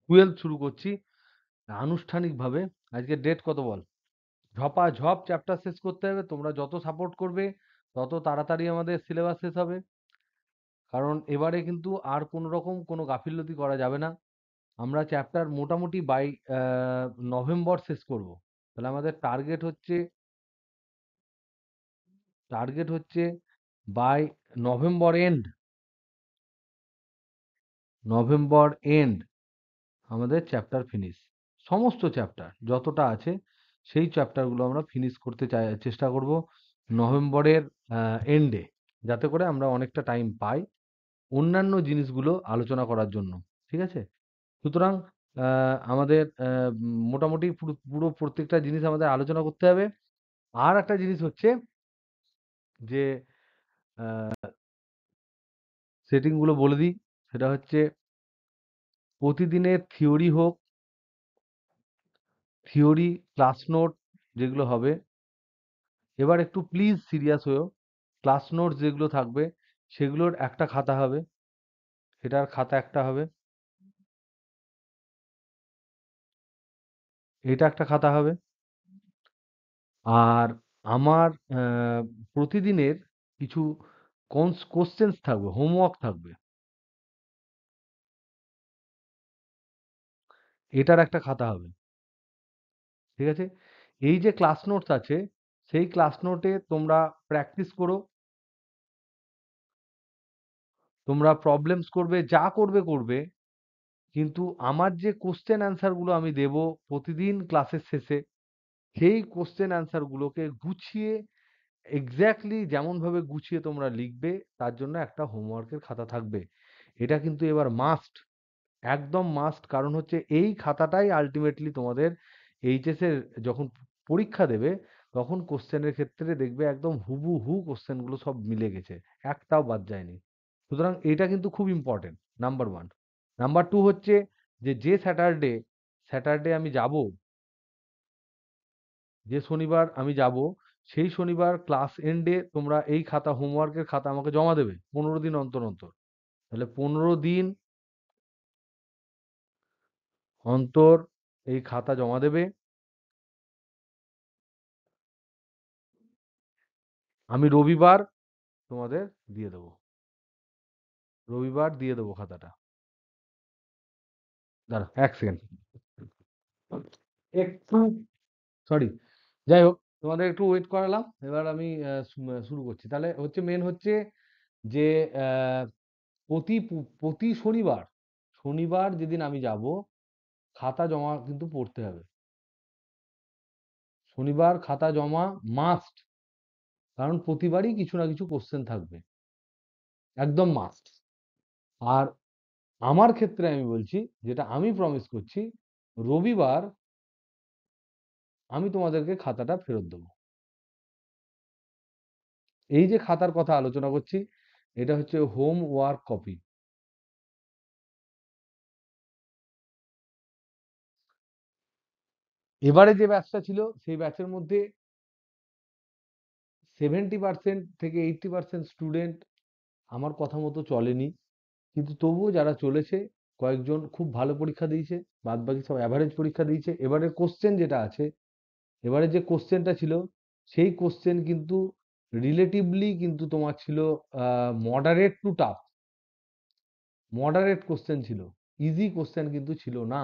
12th শুরু করছি আনুষ্ঠানিকভাবে। আজকে ডেট কত বল? ঝপাঝপ চ্যাপ্টার শেষ করতে হবে। তোমরা যত সাপোর্ট করবে তত তাড়াতাড়ি আমাদের সিলেবাস শেষ হবে। কারণ এবারে কিন্তু আর কোনো রকম কোনো গাফিলতি করা যাবে না। আমরা চ্যাপ্টার মোটামুটি বাই নভেম্বর শেষ করব। তাহলে আমাদের টার্গেট হচ্ছে by November end November end আমাদের চ্যাপ্টার ফিনিশ। সমস্ত চ্যাপ্টার যতটা আছে সেই চ্যাপ্টারগুলো আমরা ফিনিশ করতে চেষ্টা করব নভেম্বরের এন্ডে, যাতে করে আমরা অনেকটা টাইম পাই অন্যান্য জিনিসগুলো আলোচনা করার জন্য। ঠিক আছে? সুতরাং আমাদের মোটামুটি পুরো পুরো প্রত্যেকটা জিনিস আমাদের আলোচনা করতে হবে। আর একটা জিনিস হচ্ছে যে সেটিংগুলো বলে দিই। সেটা হচ্ছে প্রতিদিনের থিওরি ক্লাস নোট যেগুলো হবে, এবার একটু প্লিজ সিরিয়াস হয়েও। ক্লাস নোটস যেগুলো থাকবে সেগুলোর একটা খাতা হবে, এটার খাতা একটা হবে, এটা একটা খাতা হবে। আর আমার প্রতিদিনের কিছু কোশ্চেন্স থাকবে, হোমওয়ার্ক থাকবে, এটার একটা খাতা হবে। ঠিক আছে? এই যে ক্লাস নোটস আছে সেই ক্লাস নোটে তোমরা প্র্যাকটিস করো, তোমরা প্রবলেমস করবে, যা করবে করবে, কিন্তু আমার যে কোশ্চেন অ্যান্সার গুলো আমি দেব প্রতিদিন ক্লাসের শেষে, সেই কোশ্চেন অ্যান্সার গুলোকে গুছিয়ে এক্স্যাক্টলি যেমন ভাবে গুছিয়ে তোমরা লিখবে তার জন্য একটা হোমওয়ার্কের খাতা থাকবে। এটা কিন্তু এবার মাস্ট, একদম মাস্ট। কারণ হচ্ছে এই খাতাটাই আলটিমেটলি তোমাদের এইচএস এর যখন পরীক্ষা দেবে তখন কোশ্চেনের ক্ষেত্রে দেখবে একদম হুবহু কোশ্চেন গুলো সব মিলে গেছে, একটাও বাদ যায়নি। সুতরাং এটা কিন্তু খুব important, number one. Number two হচ্ছে যে স্যাটারডে আমি যাব, যে শনিবার আমি যাব সেই শনিবার ক্লাস এন্ডে তোমরা এই খাতা, হোমওয়ার্কের খাতা আমাকে জমা দেবে 15 দিন অন্তর অন্তর। তাহলে 15 দিন অন্তর এই খাতা জমা দেবে। আমি রবিবার তোমাদের দিয়ে দেবো, রবিবার দিয়ে দেবো খাতাটা। দাঁড়া 1 সেকেন্ড, একটু সরি। যাই হোক, তোমাদের একটু ওয়েট করালাম। এবার আমি শুরু করছি। তাহলে হচ্ছে মেন হচ্ছে যে আহ, প্রতি শনিবার, শনিবার যেদিন আমি যাব খাতা জমা কিন্তু পড়তে হবে। শনিবার খাতা জমা মাস্ট, কারণ প্রতিবারই কিছু না কিছু কোশ্চেন থাকবে, একদম মাস্ট। আর আমার ক্ষেত্রে আমি বলছি, যেটা আমি প্রমিস করছি, রবিবার আমি তোমাদেরকে খাতাটা ফেরত দেবো। এই যে খাতার কথা আলোচনা করছি এটা হচ্ছে হোম ওয়ার্ক কপি। এবারে যে ব্যাচটা ছিল সেই ব্যাচের মধ্যে 70% থেকে 80% স্টুডেন্ট আমার কথা মতো চলেনি, কিন্তু তবুও যারা চলেছে কয়েকজন খুব ভালো পরীক্ষা দিয়েছে, বাদ বাকি সব অ্যাভারেজ পরীক্ষা দিয়েছে। এবারে কোশ্চেন যেটা আছে, এবারে যে কোশ্চেনটা ছিল সেই কোশ্চেন কিন্তু রিলেটিভলি কিন্তু তোমার ছিল moderate two tough, moderate question ছিল, ইজি কোশ্চেন কিন্তু ছিল না।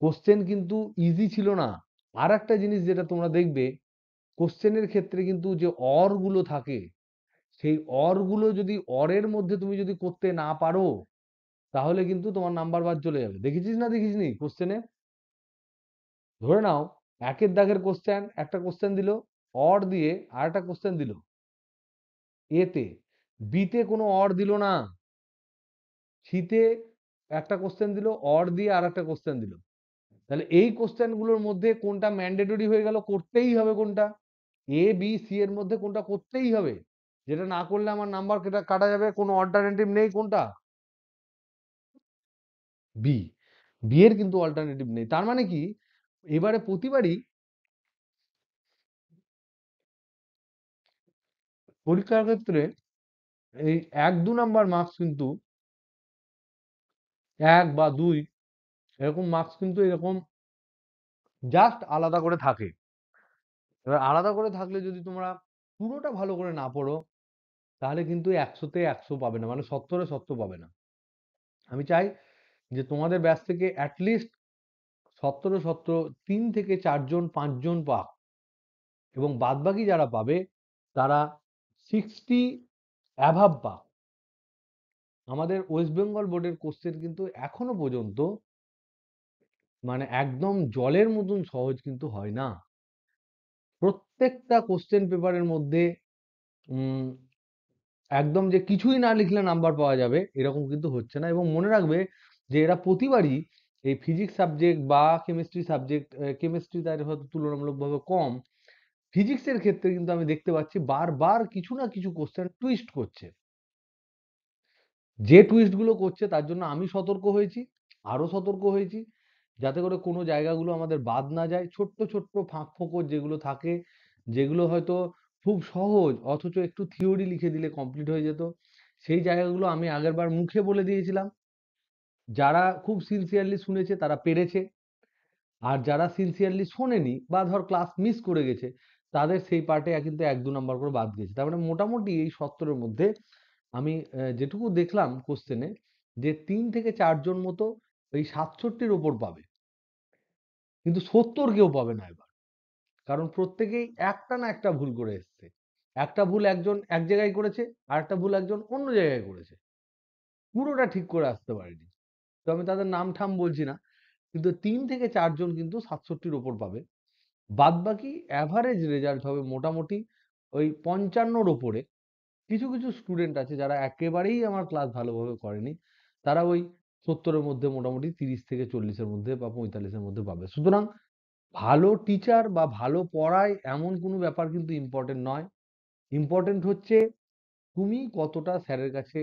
কোশ্চেন কিন্তু ইজি ছিল না। আর একটা জিনিস যেটা তোমরা দেখবে, কোশ্চেনের ক্ষেত্রে কিন্তু যে অর গুলো থাকে, সেই অর গুলো যদি অরের মধ্যে তুমি যদি করতে না পারো তাহলে কিন্তু তোমার নাম্বার বাদ চলে যাবে। দেখেছিস না দেখিসনি কোশ্চেনে? ধরে নাও একের দাগের কোশ্চেন, একটা কোশ্চেন দিল অর দিয়ে, আর একটা কোশ্চেন দিল এতে, বিতে কোনো অর দিল না, সিতে একটা কোশ্চেন দিল অর দিয়ে আর একটা কোশ্চেন দিল। তাহলে এই কোশ্চেন গুলোর মধ্যে কোনটা ম্যান্ডেটরি হয়ে গেল, করতেই হবে কোনটা, এ বি সি এর মধ্যে কোনটা করতেই হবে, যেটা না করলে আমার নাম্বার কাটা যাবে, কোনো অল্টারনেটিভ নেই। কোনটা? বি। বি এর কিন্তু অল্টারনেটিভ নেই। তার মানে কি, এবারে প্রতিবারই পরীক্ষার ক্ষেত্রে এই 1-2 নাম্বার মার্কস কিন্তু 1 বা 2 এরকম মার্কস কিন্তু এরকম জাস্ট আলাদা করে থাকে। এবার আলাদা করে থাকলে যদি তোমরা পুরোটা ভালো করে না পড়ো, তাহলে কিন্তু 100-তে 100 পাবে না, মানে 70-এ 70 পাবে না। আমি চাই যে তোমাদের ব্যাচ থেকে অ্যাটলিস্ট 70-এ 70 3 থেকে 4 জন 5 জন পাক, এবং বাদবাকি যারা পাবে তারা 60 অ্যাভাব পাক। আমাদের ওয়েস্ট বেঙ্গল বোর্ডের কোশ্চেন কিন্তু এখনো পর্যন্ত মানে একদম জলের মতন সহজ কিন্তু হয় না। প্রত্যেকটা কোশ্চেন পেপারের মধ্যে উম একদম যে কিছুই না লিখলে নাম্বার পাওয়া যাবে এরকম কিন্তু হচ্ছে না। এবং মনে রাখবে যে এরা প্রতিবারই এই ফিজিক্স সাবজেক্ট বা কেমিস্ট্রি সাবজেক্ট, কেমিস্ট্রি তার হয়তো তুলনামূলকভাবে কম, ফিজিক্সের ক্ষেত্রে কিন্তু আমি দেখতে পাচ্ছি বারবার কিছু না কিছু কোশ্চেন টুইস্ট করছে। যে টুইস্ট গুলো করছে তার জন্য আমি সতর্ক হয়েছি, আরো সতর্ক হয়েছি, যাতে করে কোনো জায়গাগুলো আমাদের বাদ না যায়। ছোট্ট ছোট্ট ফাঁক ফোকর যেগুলো থাকে, যেগুলো হয়তো খুব সহজ অথচ একটু থিওরি লিখে দিলে কমপ্লিট হয়ে যেত, সেই জায়গাগুলো আমি আগেরবার মুখে বলে দিয়েছিলাম। যারা খুব সিনসিয়ারলি শুনেছে তারা পেরেছে, আর যারা সিনসিয়ারলি শোনেনি বা ধর ক্লাস মিস করে গেছে, তাদের সেই পার্টে কিন্তু 1-2 নাম্বার করে বাদ গেছে। তার মানে মোটামুটি এই 70-এর মধ্যে আমি যেটুকু দেখলাম কোশ্চেনে, যে 3 থেকে 4 জন মতো এই 67-র ওপর পাবে, কিন্তু 70 কেউ পাবে না এবার। কারণ প্রত্যেকেই একটা না একটা ভুল করে এসছে। একটা ভুল একজন এক জায়গায় করেছে, আর একটা ভুল একজন অন্য জায়গায় করেছে, পুরোটা ঠিক করে আসতে পারেনি। তো আমি তাদের নাম ঠাম বলছি না, কিন্তু 3 থেকে 4 জন কিন্তু 67-র ওপর পাবে। বাদবাকি অ্যাভারেজ রেজাল্ট হবে মোটামুটি ওই 55-র ওপরে। কিছু কিছু স্টুডেন্ট আছে যারা একেবারেই আমার ক্লাস ভালোভাবে করেনি, তারা ওই 70-এর মধ্যে মোটামুটি 30 থেকে 40-এর মধ্যে বা 45-এর মধ্যে পাবে। সুতরাং ভালো টিচার বা ভালো পড়ায় এমন কোনো ব্যাপার কিন্তু ইম্পর্টেন্ট নয়। ইম্পর্টেন্ট হচ্ছে তুমি কতটা স্যারের কাছে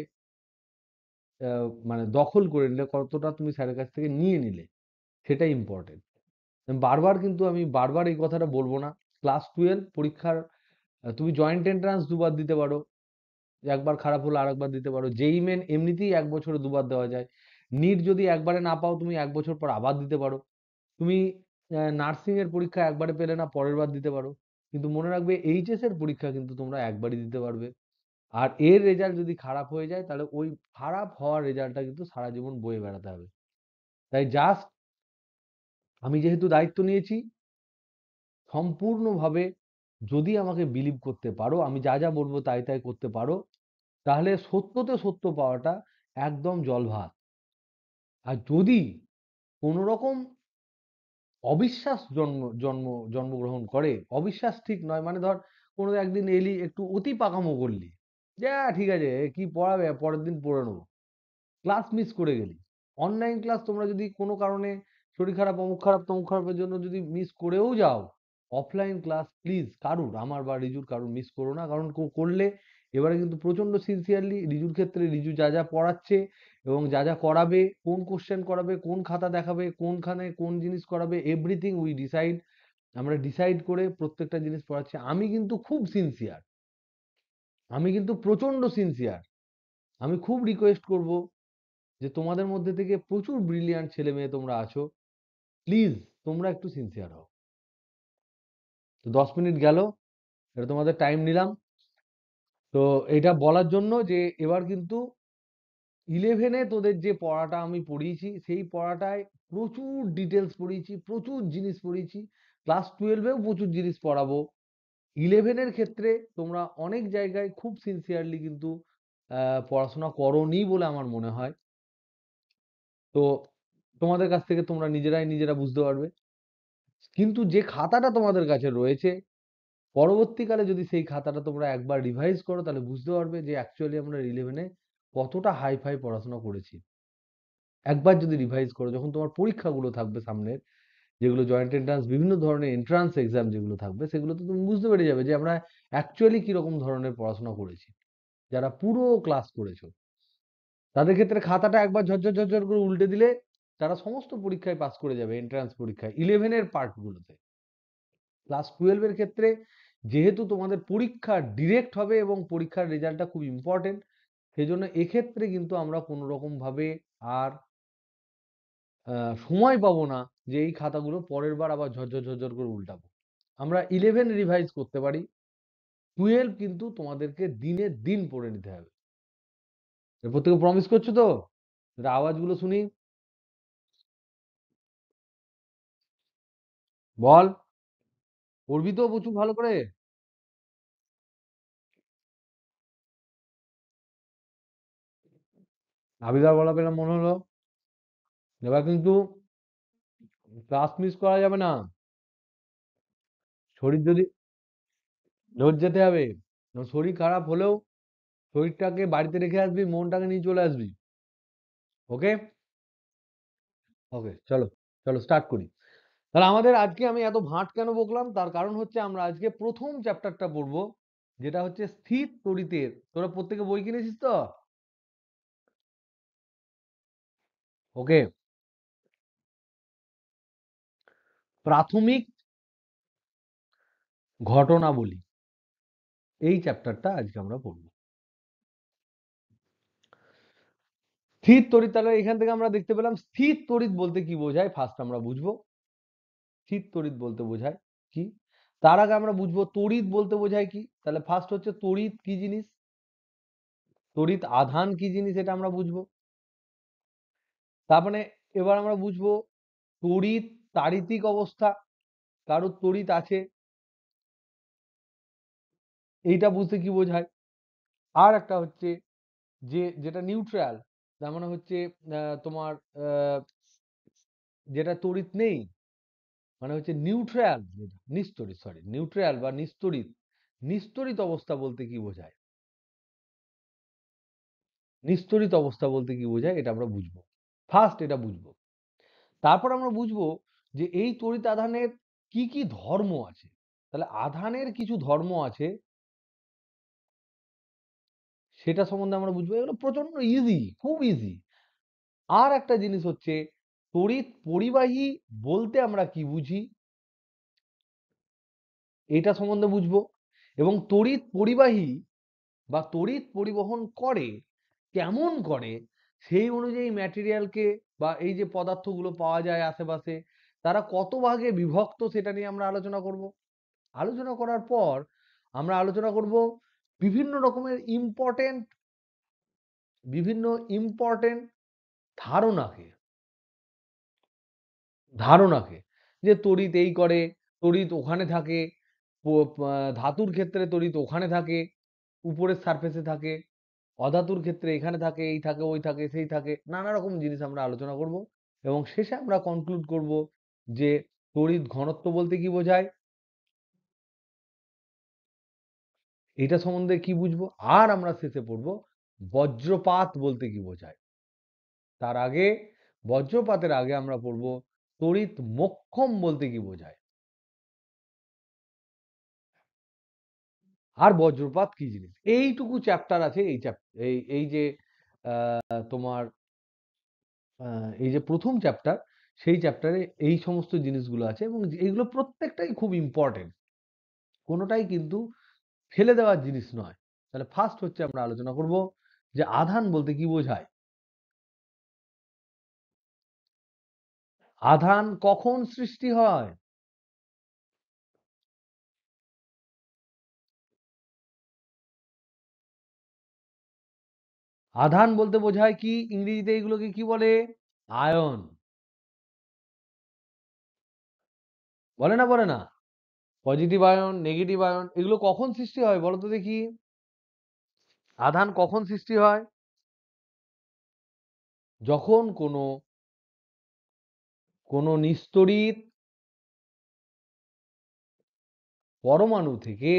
মানে দখল করে নিলে, কতটা তুমি স্যারের কাছ থেকে নিয়ে নিলে, সেটাই ইম্পর্টেন্ট। বারবার কিন্তু আমি বারবার এই কথাটা বলবো না। ক্লাস 12 পরীক্ষার তুমি জয়েন্ট এন্ট্রান্স দুবার দিতে পারো, একবার খারাপ হলে আরেকবার দিতে পারো। জেই মেন এমনিতেই 1 বছরে দুবার দেওয়া যায়। নিট যদি একবারে না পাও, তুমি 1 বছর পর আবার দিতে পারো। তুমি নার্সিং এর পরীক্ষা একবারে পেলে না, পরের বার দিতে পারো। কিন্তু মনে রাখবে এইচএস এর পরীক্ষা কিন্তু তোমরা একবারই দিতে পারবে। আর এর রেজাল্ট যদি খারাপ হয়ে যায়, তাহলে ওই খারাপ হওয়ার রেজাল্টটা কিন্তু সারা জীবন বয়ে বেড়াতে হবে। তাই জাস্ট আমি যেহেতু দায়িত্ব নিয়েছি, সম্পূর্ণভাবে যদি আমাকে বিলিভ করতে পারো, আমি যা যা বলবো তাই তাই করতে পারো, তাহলে সত্যতে সত্য পাওয়াটা একদম জলভাত। আর যদি কোনো রকম অবিশ্বাস জন্মগ্রহণ করে, অবিশ্বাস ঠিক নয়, মানে ধর কোনো একদিন এলি একটু অতি পাকামো করলি, যে ঠিক আছে কি পড়াবে পরের দিন পড়ে নেবো, ক্লাস মিস করে গেলি। অনলাইন ক্লাস তোমরা যদি কোনো কারণে শরীর খারাপ অমুক খারাপ তমুক খারাপের জন্য যদি মিস করেও যাও, অফলাইন ক্লাস প্লিজ কারুর, আমার বা রিজুর কারুর মিস করো না। কারণ করলে এবারে কিন্তু প্রচন্ড সিনসিয়ারলি রিজুর ক্ষেত্রে রিজু যা যা পড়াচ্ছে এবং যা যা করাবে, কোন কোশ্চেন করাবে, কোন খাতা দেখাবে, কোনখানে কোন জিনিস করাবে, এভরিথিং উই ডিসাইড। আমরা ডিসাইড করে প্রত্যেকটা জিনিস পড়াচ্ছি। আমি কিন্তু খুব সিনসিয়ার, আমি কিন্তু প্রচন্ড সিনসিয়ার। আমি খুব রিকোয়েস্ট করব যে তোমাদের মধ্যে থেকে প্রচুর ব্রিলিয়ান্ট ছেলে মেয়ে তোমরা আছো, প্লিজ তোমরা একটু সিনসিয়ার হও। তো 10 মিনিট গেল, এটা তোমাদের টাইম নিলাম। তো এটা বলার জন্য যে এবার কিন্তু 11-এ তোদের যে পড়াটা আমি পড়িয়েছি, সেই পড়াটায় প্রচুর ডিটেলস পড়িয়েছি, প্রচুর জিনিস পড়িয়েছি। ক্লাস 12-এও প্রচুর জিনিস পড়াবো। 11-এর ক্ষেত্রে তোমরা অনেক জায়গায় খুব সিনসিয়ারলি কিন্তু পড়াশোনা করোনি বলে আমার মনে হয়। তো তোমাদের কাছ থেকে তোমরা নিজেরাই নিজেরা বুঝতে পারবে। কিন্তু যে খাতাটা তোমাদের কাছে রয়েছে, পরবর্তীকালে যদি সেই খাতাটা তোমরা একবার রিভাইজ করো, তাহলে বুঝতে পারবে যে অ্যাকচুয়ালি আমরা 11-এ কতটা হাই ফাই পড়াশোনা করেছি। একবার যদি রিভাইজ করো, যখন তোমার পরীক্ষাগুলো থাকবে সামনের, যেগুলো জয়েন্ট এন্ট্রান্স বিভিন্ন ধরনের এন্ট্রান্স এক্সাম যেগুলো থাকবে, সেগুলোতে তুমি বুঝতে পেরে যাবে যে আমরা অ্যাকচুয়ালি কিরকম ধরনের পড়াশোনা করেছি। যারা পুরো ক্লাস করেছো, তাদের ক্ষেত্রে খাতাটা একবার ঝরঝর ঝরঝর করে উল্টে দিলে তারা সমস্ত পরীক্ষায় পাস করে যাবে, এন্ট্রান্স পরীক্ষায় 11-এর পার্টগুলোতে। ক্লাস 12-এর ক্ষেত্রে যেহেতু তোমাদের পরীক্ষা ডিরেক্ট হবে এবং পরীক্ষার রেজাল্টটা খুব ইম্পর্টেন্ট, সেজন্য এক্ষেত্রে কিন্তু আমরা কোনো রকম ভাবে আর সময় পাবো না যে এই খাতাগুলো পরের বার আবার ঝরঝর ঝরঝর করে উল্টাবো। আমরা 11 রিভাইজ করতে পারি, 12 কিন্তু তোমাদেরকে দিনের দিন পড়ে নিতে হবে। এরপর থেকে প্রমিস করছো তো? এটা আওয়াজগুলো শুনি, বল। পড়বি তো প্রচুর ভালো করে? আবিদার বলা পেলাম মনে হলো। এবার কিন্তু ক্লাস মিস করা যাবে না। শরীর যদি রোজ যেতে হবে, শরীর খারাপ হলেও শরীরটাকে বাড়িতে রেখে আসবি, মনটাকে নিয়ে চলে আসবি। ওকে? ওকে, চলো চলো স্টার্ট করি। তাহলে আমাদের আজকে আমি এত ভাট কেন বকলাম, তার কারণ হচ্ছে আমরা আজকে প্রথম চ্যাপ্টারটা পড়বো, যেটা হচ্ছে স্থির তড়িতের। তোরা প্রত্যেকে বই কিনেছিস তো? ওকে। প্রাথমিক ঘটনাবলী, এই চ্যাপ্টারটা আজকে আমরা পড়বো। স্থির তড়িৎ, তাহলে এখান থেকে আমরা দেখতে পেলাম স্থির তড়িৎ বলতে কি বোঝায়, ফার্স্ট আমরা বুঝবো স্থির তড়িৎ বলতে বোঝায় কি। তার আগে আমরা বুঝবো তড়িৎ বলতে বোঝায় কি। তাহলে ফার্স্ট হচ্ছে তড়িৎ কি জিনিস, তড়িৎ আধান কি জিনিস, এটা আমরা বুঝবো। তার মানে এবার আমরা বুঝবো তড়িৎ তাড়িতিক অবস্থা, কারোর তড়িৎ আছে, এইটা বুঝতে কি বোঝায়। আর একটা হচ্ছে যে যেটা নিউট্রাল, তার মানে হচ্ছে তোমার আহ, যেটা তড়িৎ নেই, মানে হচ্ছে নিউট্রাল, নিস্তড়িৎ, সরি নিউট্রাল বা নিস্তড়িৎ, নিস্তড়িৎ অবস্থা বলতে কি বোঝায়, নিস্তড়িৎ অবস্থা বলতে কি বোঝায় এটা আমরা বুঝবো। ফার্স্ট এটা বুঝবো, তারপর আমরা বুঝবো যে এই তড়িৎ আধানের কি কি ধর্ম আছে। তাহলে আধানের কিছু ধর্ম আছে, সেটা সম্বন্ধে আমরা বুঝবো। এগুলো প্রচন্ড ইজি, খুব ইজি। আর একটা জিনিস হচ্ছে তড়িৎ পরিবাহী বলতে আমরা কি বুঝি, এটা সম্বন্ধে বুঝবো। এবং তড়িৎ পরিবাহী বা তড়িৎ পরিবহন করে কেমন করে, সেই অনুযায়ী ম্যাটেরিয়ালকে বা এই যে পদার্থগুলো পাওয়া যায় আশেপাশে, তারা কত ভাগে বিভক্ত, সেটা নিয়ে আমরা আলোচনা করব। আলোচনা করার পর আমরা আলোচনা করব বিভিন্ন রকমের ইম্পর্টেন্ট, বিভিন্ন ইম্পর্টেন্ট ধারণাকে, ধারণাকে যে তড়িৎ এই করে, তড়িৎ ওখানে থাকে, ধাতুর ক্ষেত্রে তড়িৎ ওখানে থাকে, উপরের সারফেসে থাকে, অধাতুর ক্ষেত্রে এখানে থাকে, এই থাকে, ওই থাকে, সেই থাকে, নানা রকম জিনিস আমরা আলোচনা করব। এবং শেষে আমরা কনক্লুড করব যে তড়িৎ ঘনত্ব বলতে কি বোঝায়, এটা সম্বন্ধে কি বুঝবো। আর আমরা শেষে পড়ব বজ্রপাত বলতে কি বোঝায়। তার আগে, বজ্রপাতের আগে আমরা পড়ব তড়িৎ মোক্ষম বলতে কি বোঝায়, আর বজ্রপাত কি জিনিস। এইটুকু চ্যাপ্টার আছে এই এই এই যে তোমার এই যে প্রথম চ্যাপ্টার, সেই চ্যাপ্টারে এই সমস্ত জিনিসগুলো আছে এবং এইগুলো প্রত্যেকটাই খুব ইম্পর্টেন্ট, কোনোটাই কিন্তু ফেলে দেওয়ার জিনিস নয়। তাহলে ফার্স্ট হচ্ছে আমরা আলোচনা করব যে আধান বলতে কি বোঝায়, আধান কখন সৃষ্টি হয়, আধান বলতে বোঝায় কি, ইংরেজিতে এইগুলোকে কি বলে, আয়ন, বলে না বলে না, পজিটিভ আয়ন, নেগেটিভ আয়ন, এগুলো কখন সৃষ্টি হয় বলো তো দেখি। আধান কখন সৃষ্টি হয়, যখন কোনো কোনো নিস্তড়িত পরমাণু থেকে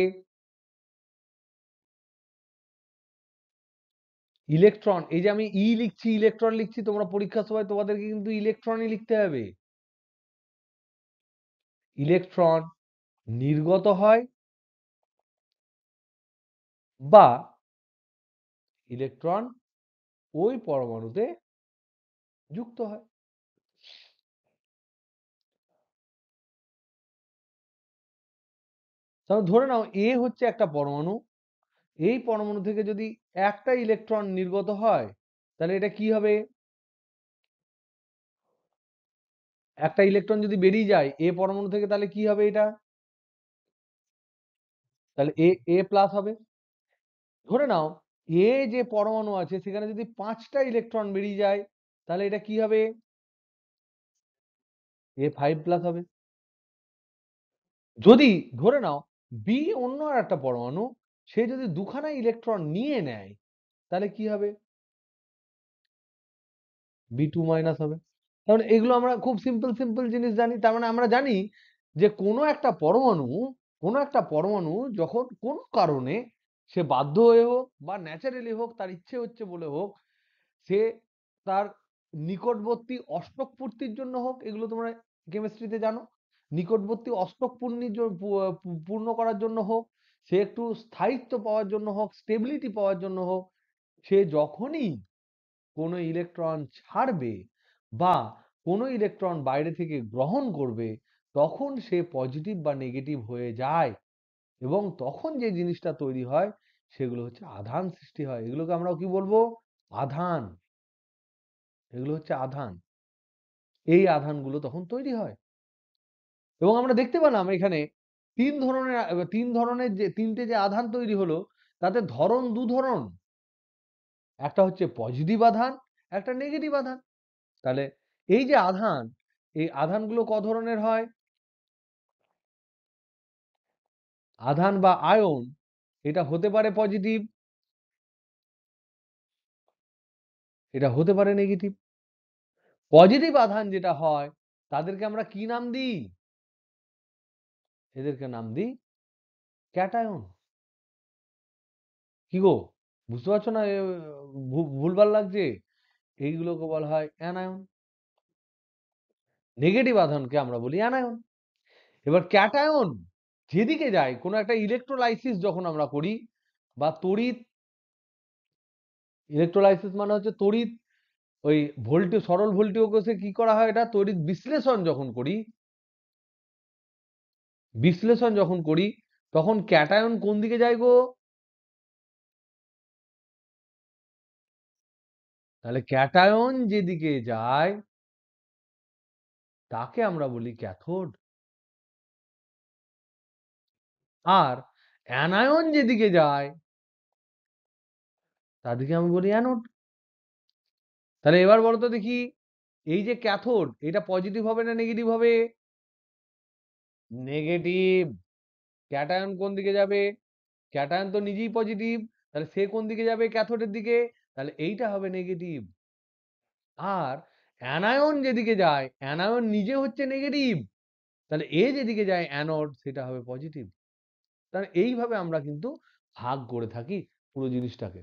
ইলেকট্রন, এই যে আমি ই লিখছি, ইলেকট্রন লিখছি, তোমরা পরীক্ষার সময় তোমাদেরকে কিন্তু ইলেকট্রনই লিখতে হবে, ইলেকট্রন নির্গত হয় বা ইলেকট্রন ওই পরমাণুতে যুক্ত হয়। তাহলে ধরে নাও এ হচ্ছে একটা পরমাণু, এই পরমাণু থেকে যদি একটা ইলেকট্রন নির্গত হয়, তাহলে এটা কি হবে, একটা ইলেকট্রন যদি বেরিয়ে যায় এ পরমাণু থেকে, তাহলে কি হবে এটা? তাহলে এ প্লাস হবে। ধরে নাও এ যে পরমাণু আছে সেখানে যদি 5টা ইলেকট্রন বেরিয়ে যায়, তাহলে এটা কি হবে? A5+ হবে। যদি ধরে নাও বি অন্য আর একটা পরমাণু, সে যদি দুখানা ইলেকট্রন নিয়ে নেয়, তাহলে কি হবে? B2- হবে। তাহলে এগুলো আমরা খুব সিম্পল সিম্পল জিনিস জানি। তার মানে আমরা জানি যে কোনো একটা পরমাণু যখন কোনো কারণে সে বাধ্য হয়ে হোক বা ন্যাচারালি হোক, তার ইচ্ছে হচ্ছে বলে হোক, সে তার নিকটবর্তী অষ্টক পূর্তির জন্য হোক, এগুলো তোমরা কেমিস্ট্রিতে জানো, নিকটবর্তী অষ্টক পূর্ণ করার জন্য হোক, সে একটু স্থায়িত্ব পাওয়ার জন্য হোক, স্টেবিলিটি পাওয়ার জন্য হোক, সে যখনই কোনো ইলেকট্রন ছাড়বে বা কোনো ইলেকট্রন বাইরে থেকে গ্রহণ করবে, তখন সে পজিটিভ বা নেগেটিভ হয়ে যায়, এবং তখন যে জিনিসটা তৈরি হয় সেগুলো হচ্ছে আধান সৃষ্টি হয়। এগুলোকে আমরা কি বলবো? আধান। এগুলো হচ্ছে আধান। এই আধানগুলো তখন তৈরি হয়। এবং আমরা দেখতে পেলাম এখানে তিনটে যে আধান তৈরি হলো, তাতে ধরন দু ধরন। একটা হচ্ছে পজিটিভ আধান, একটা নেগেটিভ আধান। তাহলে এই যে আধান, এই আধানগুলো ক ধরনের হয়? আধান বা আয়ন, এটা হতে পারে পজিটিভ, এটা হতে পারে নেগেটিভ। পজিটিভ আধান যেটা হয় তাদেরকে আমরা কি নাম দিই? এদেরকে নাম দিই ক্যাটায়ন। কি গো, বুঝতে পারছো না? ভুলভাল লাগছে? এইগুলোকে বলা হয় অ্যানায়ন। নেগেটিভ আধানকে আমরা বলি অ্যানায়ন। এবার ক্যাটায়ন যেদিকে যায়, কোনো একটা ইলেকট্রোলাইসিস যখন আমরা করি বা তড়িৎ, ইলেকট্রোলাইসিস মানে হচ্ছে তড়িৎ, ওই সরল ভোল্টেজকে কি করা হয়, এটা তড়িৎ বিশ্লেষণ যখন করি, তখন ক্যাটায়ন কোন দিকে যায় গো? তাহলে ক্যাটায়ন যেদিকে যায় তাকে আমরা বলি ক্যাথোড। আর অ্যানায়ন যেদিকে যায় তাদেরকে আমি বলি অ্যানোড। তাহলে এবার বলো তো দেখি, এই যে ক্যাথোড, এটা পজিটিভ হবে না নেগেটিভ হবে? নেগেটিভ। ক্যাটায়ন কোন দিকে যাবে? ক্যাটায়ন তো নিজেই পজিটিভ, তাহলে সে কোন দিকে যাবে? ক্যাথোডের দিকে। তাহলে এইটা হবে নেগেটিভ। আর অ্যানায়ন যেদিকে যায়, অ্যানায়ন নিজে হচ্ছে নেগেটিভ, তাহলে এ যেদিকে যায় অ্যানোড, সেটা হবে পজিটিভ। তাহলে এইভাবে আমরা কিন্তু ভাগ করে থাকি পুরো জিনিসটাকে।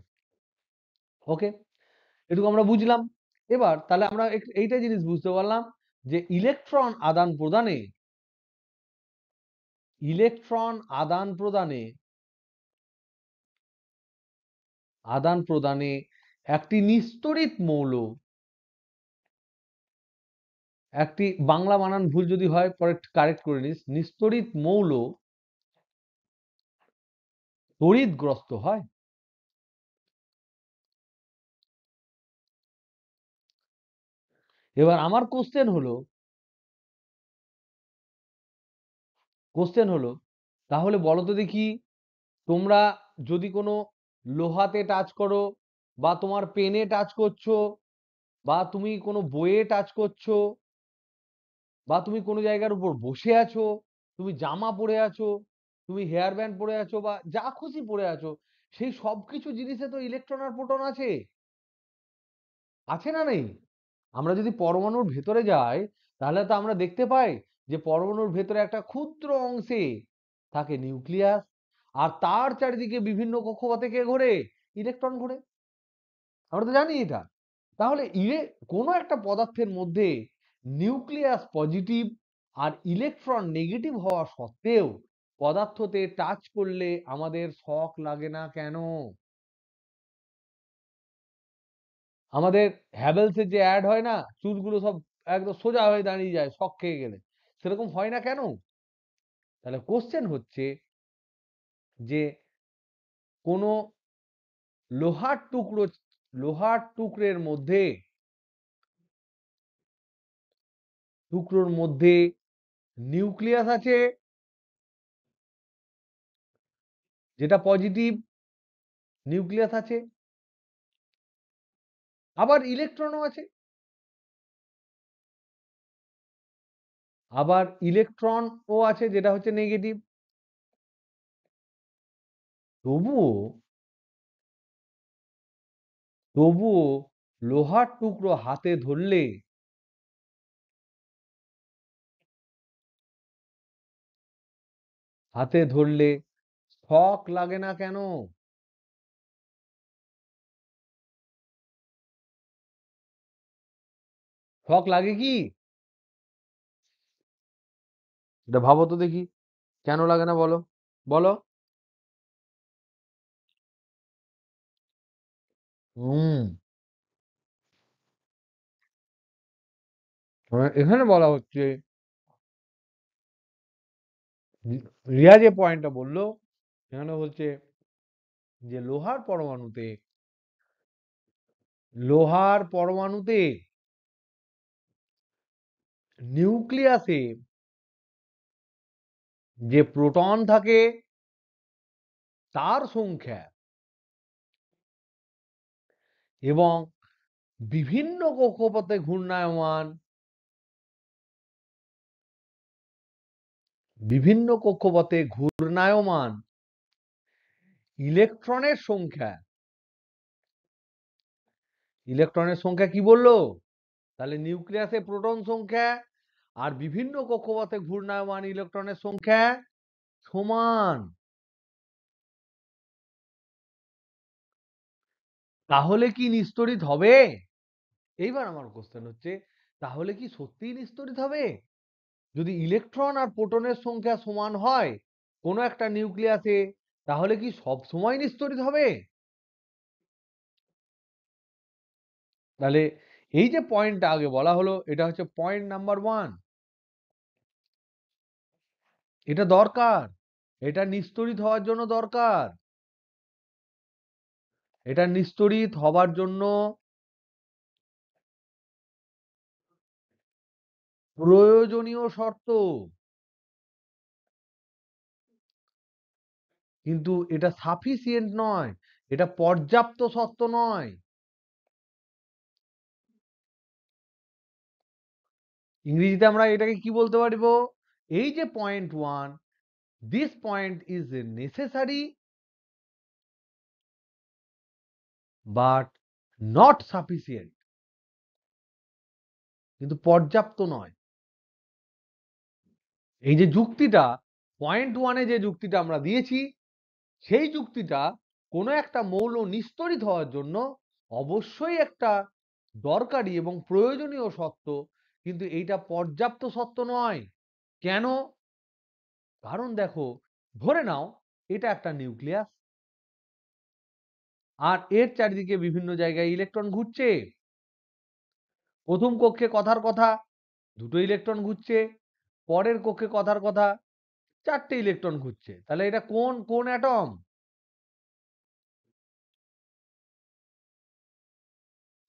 ওকে, এটুকু আমরা বুঝলাম। এবার তাহলে আমরা এইটা জিনিস বুঝতে পারলাম যে ইলেকট্রন আদান প্রদানে একটি নিস্তড়িত মৌল, একটি বাংলা বানান ভুল যদি হয় পরে কারেক্ট করে নিস, নিস্তড়িত মৌল তড়িৎগ্রস্ত হয়। এবার আমার কোশ্চেন হলো তাহলে বলো তো দেখি, তোমরা যদি কোনো লোহাতে টাচ করো, বা তোমার পেনে টাচ করছো, বা তুমি কোনো বইয়ে টাচ করছো, বা তুমি কোনো জায়গার উপর বসে আছো, তুমি জামা পরে আছো, তুমি হেয়ার ব্যান্ড পরে আছো, বা যা খুশি পরে আছো, সেই সবকিছু জিনিসে তো ইলেকট্রন আর প্রোটন আছে। আছে না নেই? আমরা যদি পরমাণুর ভেতরে যাই, তাহলে তো আমরা দেখতে পাই যে পরমাণুর ভেতরে একটা ক্ষুদ্র অংশে থাকে নিউক্লিয়াস, আর তার চারিদিকে বিভিন্ন কক্ষপথে কে ঘোরে? ইলেকট্রন ঘোরে। আমরা তো জানি এটা। তাহলে কোনো একটা পদার্থের মধ্যে নিউক্লিয়াস পজিটিভ আর ইলেকট্রন নেগেটিভ হওয়া সত্ত্বেও পদার্থতে টাচ করলে আমাদের শক লাগে না কেন? আমাদের হ্যাভেলসের যে অ্যাড হয় না, চুলগুলো সব একদম সোজা হয়ে দাঁড়িয়ে যায় শক খেয়ে গেলে, সেরকম হয় না কেন? তাহলে কোশ্চেন হচ্ছে যে কোনো লোহার টুকরো লোহার টুকরের মধ্যে টুকরোর মধ্যে নিউক্লিয়াস আছে, যেটা পজিটিভ নিউক্লিয়াস আছে, আবার ইলেকট্রনও আছে, আবার ইলেকট্রনও আছে যেটা হচ্ছে নেগেটিভ। তবুও তবুও লোহার টুকরো হাতে ধরলে শক লাগে না কেন? শক লাগে কি? এটা ভাবো তো দেখি, কেন লাগে না বলো, বলো। হুম, এখানে বলা হচ্ছে, রিয়া যে পয়েন্টটা বললো, এখানে বলছে যে লোহার পরমাণুতে নিউক্লিয়াসে যে প্রোটন থাকে তার সংখ্যা এবং বিভিন্ন কক্ষপথে ঘূর্ণায়মান ইলেকট্রনের সংখ্যা, কি বললো? তাহলে নিউক্লিয়াসে প্রোটন সংখ্যা আর বিভিন্ন কক্ষপথে ঘূর্ণায়মান ইলেকট্রনের সংখ্যা সমান। তাহলে কি নিস্তড়িত হবে? এইবার আমার কোশ্চেন হচ্ছে, তাহলে কি সত্যিই নিস্তড়িত হবে? যদি ইলেকট্রন আর প্রোটনের সংখ্যা সমান হয় কোনো একটা নিউক্লিয়াসে, তাহলে কি সব সময় নিস্তড়িত হবে? তাহলে এই যে পয়েন্টটা আগে বলা হলো, এটা হচ্ছে পয়েন্ট নাম্বার 1। এটা দরকার, এটা নিস্তড়িত হওয়ার জন্য দরকার, এটা নিস্তড়িত হবার জন্য প্রয়োজনীয় শর্ত। কিন্তু এটা সাফিসিয়েন্ট নয়, এটা পর্যাপ্ত শর্ত নয়। ইংরেজিতে আমরা এটাকে কি বলতে পারবো? এই যে point 1, this point is necessary but not sufficient, কিন্তু পর্যাপ্ত নয়। এই যে যুক্তিটা পয়েন্ট 1-এ যে যুক্তিটা আমরা দিয়েছি, সেই যুক্তিটা কোনো একটা মৌল নিস্তড়িত হওয়ার জন্য অবশ্যই একটা দরকারি এবং প্রয়োজনীয় সত্য, কিন্তু এইটা পর্যাপ্ত সত্য নয়। কেন? কারণ দেখো, ধরে নাও এটা একটা নিউক্লিয়াস, আর এর চারিদিকে বিভিন্ন জায়গায় ইলেকট্রন ঘুরছে। প্রথম কক্ষে কথার কথা 2টো ইলেকট্রন ঘুরছে, পরের কক্ষে কথার কথা 4টে ইলেকট্রন ঘুরছে। তাহলে এটা কোন কোন অ্যাটম?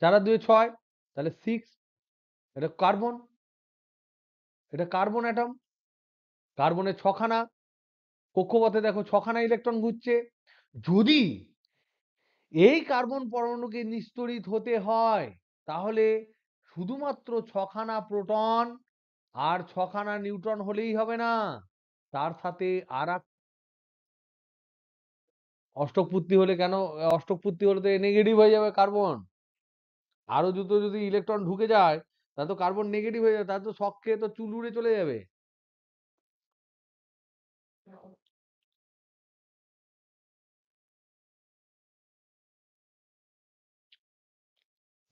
4 আর 2 6, তাহলে 6। এটা কার্বন, এটা কার্বন অ্যাটম। কার্বনের 6খানা কক্ষপথে দেখো 6খানা ইলেকট্রন ঘুরছে। যদি এই কার্বন পরমাণুকে নিস্তড়িত হতে হয়, তাহলে শুধুমাত্র 6খানা প্রোটন আর 6খানা নিউট্রন হলেই হবে না, তার সাথে আর অষ্টকপূর্তি হলে কেন? অষ্টকপূর্তি হলে তো নেগেটিভ হয়ে যাবে কার্বন। আরো দুটো যদি ইলেকট্রন ঢুকে যায়, তাহলে তো কার্বন নেগেটিভ হয়ে যাবে, তাহলে তো শক খেয়ে তো চুল উড়ে চলে যাবে।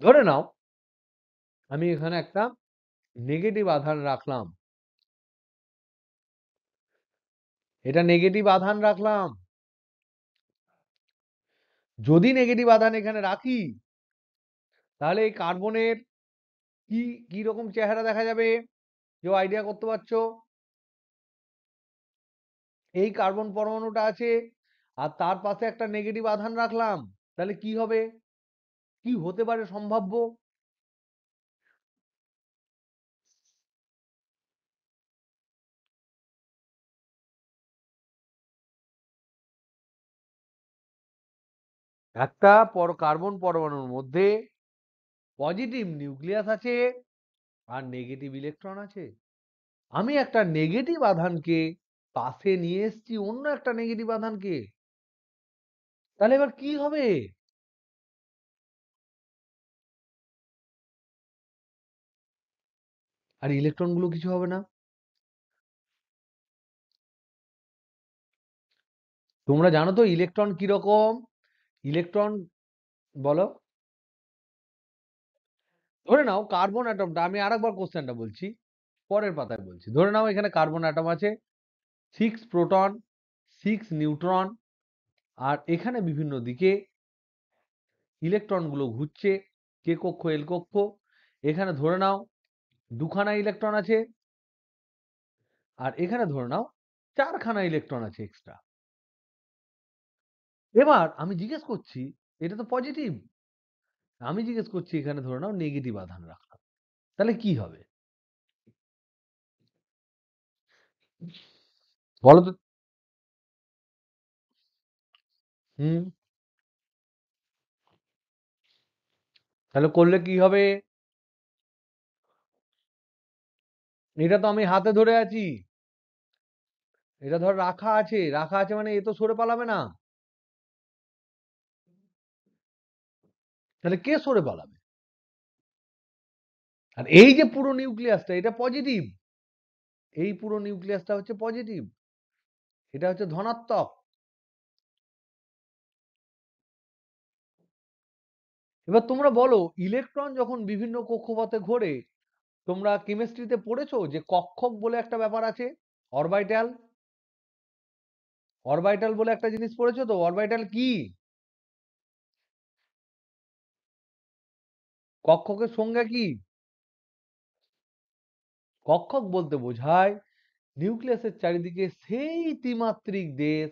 ধরে নাও আমি এখানে একটা নেগেটিভ আধান রাখলাম, এটা নেগেটিভ আধান রাখলাম। যদি নেগেটিভ আধান এখানে রাখি, তাহলে এই কার্বনের কি কি রকম চেহারা দেখা যাবে? কেউ আইডিয়া করতে পারছো? এই কার্বন পরমাণুটা আছে আর তার পাশে একটা নেগেটিভ আধান রাখলাম, তাহলে কি হবে? কি হতে পারে সম্ভাব্য? একটা কার্বন পরমাণুর মধ্যে পজিটিভ নিউক্লিয়াস আছে আর নেগেটিভ ইলেকট্রন আছে। আমি একটা নেগেটিভ আধানকে পাশে নিয়ে এসেছি অন্য একটা নেগেটিভ আধানকে, তাহলে এবার কি হবে? আর ইলেকট্রন গুলো কিছু হবে না। তোমরা জানো তো ইলেকট্রন কিরকম? ইলেকট্রন, বলো। ধরে নাও কার্বন অ্যাটমটা, আমি আরেকবার কোশ্চেনটা বলছি, পরের পাতায় বলছি। ধরে নাও এখানে কার্বন অ্যাটম আছে, 6 প্রোটন, 6 নিউট্রন, আর এখানে বিভিন্ন দিকে ইলেকট্রন গুলো ঘুরছে, কে কক্ষ এল কক্ষ। এখানে ধরে নাও দুখানা ইলেকট্রন আছে, আর এখানে ধরে নাও 4খানা ইলেকট্রন আছে এক্সট্রা। এবার আমি জিজ্ঞেস করছি, এটা তো পজিটিভ, আমি জিজ্ঞেস করছি এখানে ধরে নাও নেগেটিভ আধান রাখলাম, তাহলে কি হবে বলো তো? হুম, তাহলে করলে কি হবে? এটা তো আমি হাতে ধরে আছি, এটা ধর রাখা আছে, রাখা আছে মানে এ তো সরে পালাবে না, তাহলে কে সরে পালাবে? আর এই যে পুরো নিউক্লিয়াসটা এটা পজিটিভ, এই পুরো নিউক্লিয়াসটা হচ্ছে পজিটিভ, এটা হচ্ছে ধনাত্মক। এবার তোমরা বলো, ইলেকট্রন যখন বিভিন্ন কক্ষপথে ঘোরে, তোমরা কেমিস্ট্রিতে পড়েছো যে কক্ষক বলে একটা ব্যাপার আছে, অরবাইটাল, অরবাইটাল বলে একটা জিনিস পড়েছো তো? অরবাইটাল কি? কক্ষকের সংজ্ঞা কি? কক্ষক বলতে বোঝায় নিউক্লিয়াসের চারিদিকে সেই ত্রিমাত্রিক দেশ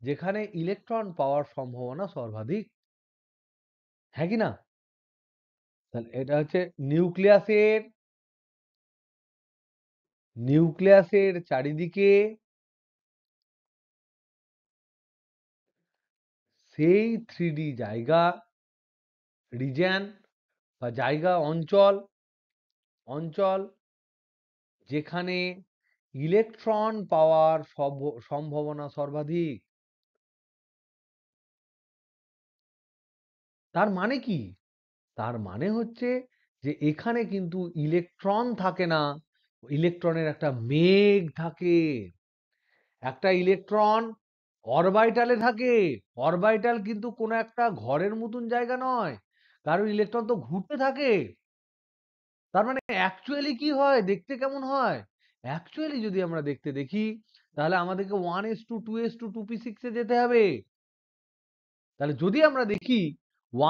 যেখানে ইলেকট্রন পাওয়ার সম্ভাবনা সর্বাধিক, হ্যাঁ কি না? তাহলে এটা হচ্ছে নিউক্লিয়াসের, নিউক্লিয়াসের চারিদিকে সেই 3D জায়গা, রিজিয়ন বা জায়গা, অঞ্চল, অঞ্চল যেখানে ইলেকট্রন পাওয়ার সম্ভাবনা সর্বাধিক। তার মানে কি? তার মানে হচ্ছে যে এখানে কিন্তু ইলেকট্রন থাকে না, ইলেকট্রনের একটা মেঘ থাকে। একটা ইলেকট্রন অরবাইটালে থাকে, অরবাইটাল কিন্তু কোনো একটা ঘরের মতন জায়গা নয়, কারণ ইলেকট্রন তো ঘুরতে থাকে। তার মানে অ্যাকচুয়ালি কি হয়, দেখতে কেমন হয়? অ্যাকচুয়ালি যদি আমরা দেখতে দেখি, তাহলে আমাদেরকে 1s2 2s2 2p6 এ যেতে হবে। তাহলে যদি আমরা দেখি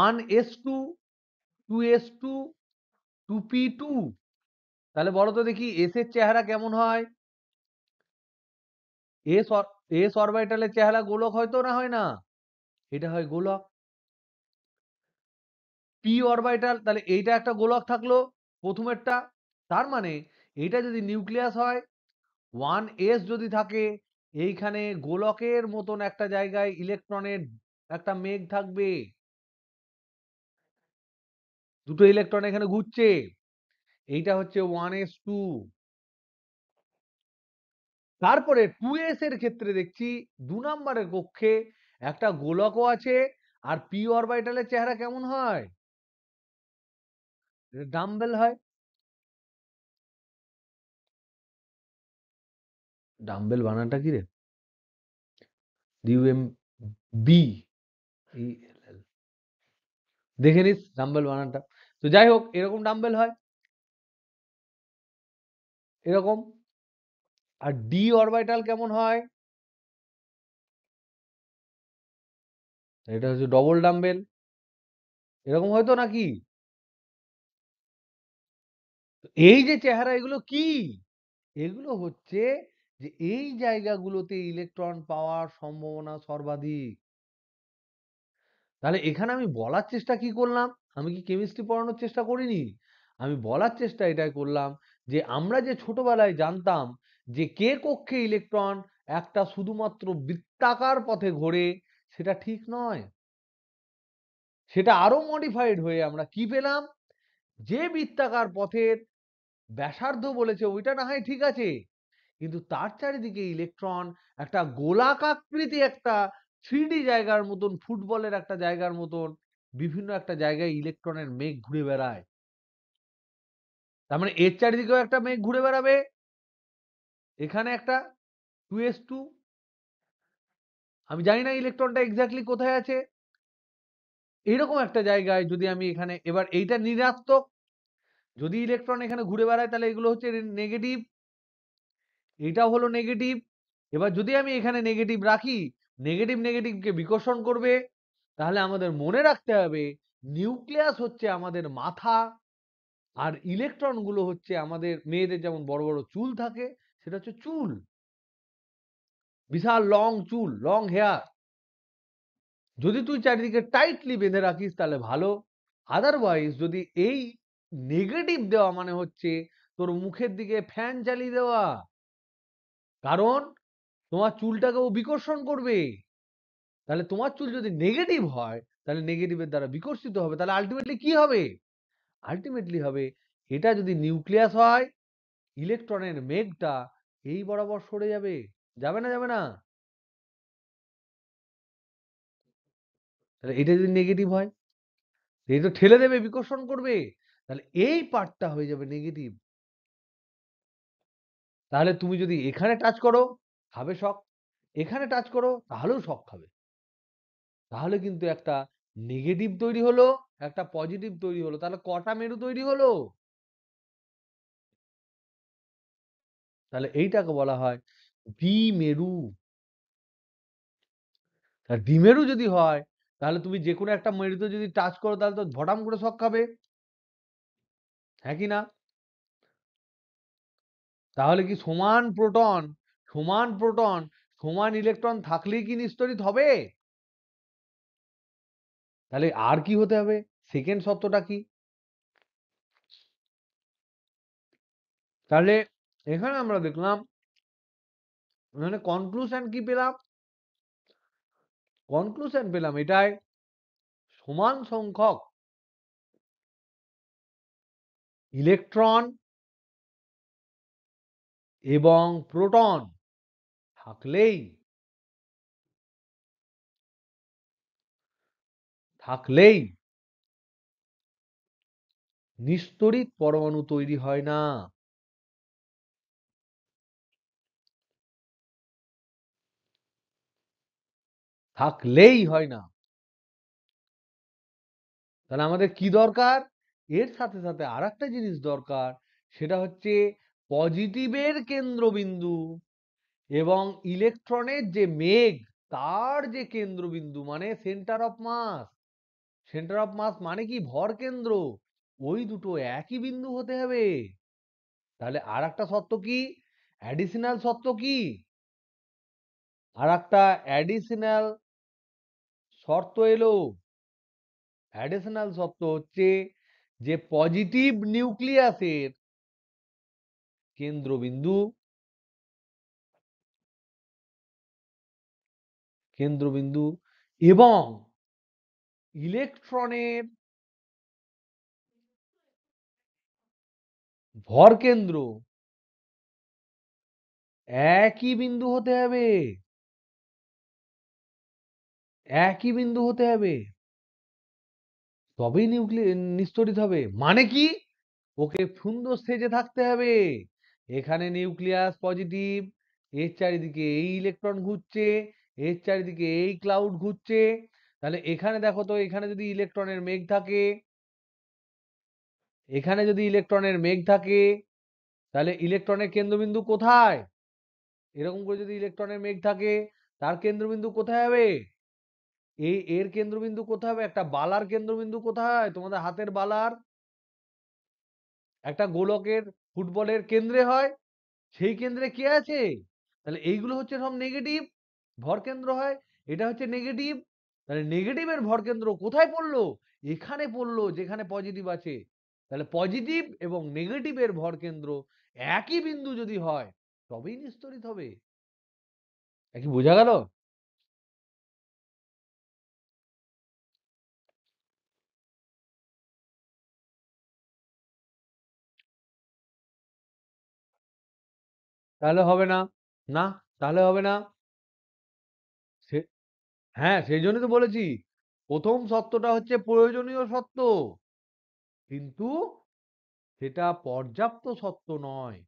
1s2 2s2 2p2, তাহলে বলো তো দেখি এস এর চেহারা কেমন হয়? এস এস অরবিটালের চেহারা গোলক হয়তো, না হয় না? এটা হয় গোলক। পি অরবিটাল, তাহলে এইটা একটা গোলক থাকলো প্রথমেরটা। তার মানে এইটা যদি নিউক্লিয়াস হয়, 1s যদি থাকে, এইখানে গোলকের মতন একটা জায়গায় ইলেকট্রনের একটা মেঘ থাকবে, দুটো ইলেকট্রন এখানে ঘুরছে, এইটা হচ্ছে 1s2। তারপরে 2s এর ক্ষেত্রে দেখছি 2 নম্বরের কক্ষে একটা গোলকও আছে, আর পি অরবিটালের চেহারা কেমন হয়? ডাম্বেল হয়। ডাম্বেল বানানটা কি রে? ডিউএম বি ই এল এল, দেখে নিস ডাম্বেল বানানটা। তো যাই হোক, এরকম ডাম্বেল হয় এরকম। আর ডি অরবিটাল কেমন হয়? এটা হচ্ছে ডবল ডাম্বেল, এরকম হয়তো নাকি? এই যে চেহারা, এগুলো কি? এগুলো হচ্ছে যে এই জায়গাগুলোতে ইলেকট্রন পাওয়ার সম্ভাবনা সর্বাধিক। তাহলে এখানে আমি বলার চেষ্টা কি করলাম? আমি কি কেমিস্ট্রি পড়ানোর চেষ্টা করিনি? আমি বলার চেষ্টা এটাই করলাম যে আমরা যে ছোটবেলায় জানতাম যে কে কক্ষে ইলেকট্রন একটা শুধুমাত্র বৃত্তাকার পথে ঘোরে, সেটা ঠিক নয়। সেটা আরো মডিফাইড হয়ে আমরা কি পেলাম, যে বৃত্তাকার পথের ব্যাসার্ধ বলেছে ওইটা না হয় ঠিক আছে, কিন্তু তার চারিদিকে ইলেকট্রন একটা গোলাকাকৃতি একটা 3D জায়গার মতন, ফুটবলের একটা জায়গার মতন বিভিন্ন একটা জায়গায় ইলেকট্রনের মেঘ ঘুরে বেড়ায়। তার মানে এর চারিদিকেও একটা মেঘ ঘুরে বেড়াবে, এখানে একটা 2s2, আমি জানি না ইলেকট্রনটা এক্স্যাক্টলি কোথায় আছে, এইরকম একটা জায়গায় যদি আমি এখানে, এবার এইটা ঋণাত্মক, যদি ইলেকট্রন এখানে ঘুরে বেড়ায় তাহলে এগুলো হচ্ছে নেগেটিভ, এটাও হলো নেগেটিভ। এবার যদি আমি এখানে নেগেটিভ রাখি, নেগেটিভ নেগেটিভকে বিকর্ষণ করবে, তাহলে আমাদের মনে রাখতে হবে নিউক্লিয়াস হচ্ছে আমাদের মাথা, আর ইলেকট্রন গুলো হচ্ছে আমাদের মেয়েদের যেমন বড় বড় চুল থাকে, সেটা হচ্ছে চুল, বিশাল লং চুল, লং হেয়ার। যদি তুই চারিদিকে টাইটলি বেঁধে রাখিস তাহলে ভালো, আদারওয়াইজ যদি এই নেগেটিভ দেওয়া মানে হচ্ছে তোর মুখের দিকে ফ্যান চালিয়ে দেওয়া, কারণ তোমার চুলটাকেও বিকর্ষণ করবে। তাহলে তোমার চুল যদি নেগেটিভ হয়, তাহলে নেগেটিভের দ্বারা বিকর্ষিত হবে, তাহলে আলটিমেটলি কি হবে, আলটিমেটলি হবে এটা যদি নিউক্লিয়াস হয়, ইলেকট্রনের মেঘটা এই বরাবর সরে যাবে, যাবে না যাবে না? তাহলে এটা যদি নেগেটিভ হয়, এই তো ঠেলে দেবে, বিকর্ষণ করবে, তাহলে এই পার্টটা হয়ে যাবে নেগেটিভ। তাহলে তুমি যদি এখানে টাচ করো খাবে শক, এখানে টাচ করো তাহলেও শক খাবে। তাহলে কিন্তু একটা নেগেটিভ তৈরি হলো, একটা পজিটিভ তৈরি হলো, তাহলে কটা মেরু তৈরি হলো? তাহলে এইটাকে বলা হয় দ্বিমেরু। আর দ্বিমেরু যদি হয়, তাহলে তুমি যে কোনো একটা মেরুতে যদি টাচ করো তাহলে তো ভটাম করে শক খাবে, হ্যাঁ কি না? তাহলে কি সমান প্রোটন সমান ইলেকট্রন থাকলেই কি নিস্তড়িত হবে? তাহলে আর কি হতে হবে, সেকেন্ড সত্যটা কি? তাহলে এখানে আমরা দেখলাম, মানে কনক্লুশন কি পেলাম, কনক্লুশন পেলাম এটাই, সমান সংখ্যক ইলেকট্রন এবং প্রোটন থাকলেই থাকলেই নিস্তড়িত পরমাণু তৈরি হয় না। থাকলেই হয় না। তাহলে আমাদের কি দরকার, এর সাথে সাথে আর একটা জিনিস দরকার, সেটা হচ্ছে পজিটিভের কেন্দ্রবিন্দু এবং ইলেকট্রনের যে মেঘ, তার যে কেন্দ্রবিন্দু মানে centre of mass, centre of mass মানে কি ভর কেন্দ্র, ওই দুটো একই বিন্দু হতে হবে। তাহলে আর একটা সত্য কি, অ্যাডিশনাল সত্য কি, আর একটা অ্যাডিশনাল শর্ত এলো, অ্যাডিশনাল শর্ত হচ্ছে যে পজিটিভ নিউক্লিয়াসের কেন্দ্রবিন্দু কেন্দ্রবিন্দু এবং ইলেকট্রনের ভরকেন্দ্র একই বিন্দু হতে হবে, একই বিন্দু হতে হবে, তবেই নিস্তড়িত হবে। মানে কি, ওকে সুন্দর সেজে থাকতে হবে, এখানে নিউক্লিয়াস পজিটিভ, এর চারিদিকে এই ইলেকট্রন ঘুরছে, এর চারিদিকে এই ক্লাউড ঘুরছে। তাহলে এখানে দেখো তো, এখানে যদি ইলেকট্রনের মেঘ থাকে, এখানে যদি ইলেকট্রনের মেঘ থাকে, তাহলে ইলেকট্রনের কেন্দ্রবিন্দু কোথায়, এরকম করে যদি ইলেকট্রনের মেঘ থাকে, তার কেন্দ্রবিন্দু কোথায় হবে, এই এর কেন্দ্রবিন্দু কোথায় হবে, একটা বালার কেন্দ্রবিন্দু কোথায়, তোমাদের হাতের বালার একটা গোলকের ফুটবলের কেন্দ্রে হয়, সেই কেন্দ্রে কে আছে, তাহলে এইগুলো হচ্ছে সব নেগেটিভ ভর কেন্দ্র হয়, এটা হচ্ছে নেগেটিভ। তাহলে নেগেটিভের ভর কেন্দ্র কোথায় পড়লো, এখানে পড়লো যেখানে পজিটিভ আছে। তাহলে পজিটিভ এবং নেগেটিভের ভর কেন্দ্র একই বিন্দু যদি হয়, তবেই নিস্তড়িত হবে। কি বোঝা গেল? তাহলে হবে না। না, তাহলে হবে না। সে হ্যাঁ, সেই জন্যই তো বলেছি। প্রথম সত্যটা হচ্ছে প্রয়োজনীয় সত্য। কিন্তু সেটা পর্যাপ্ত সত্য নয়।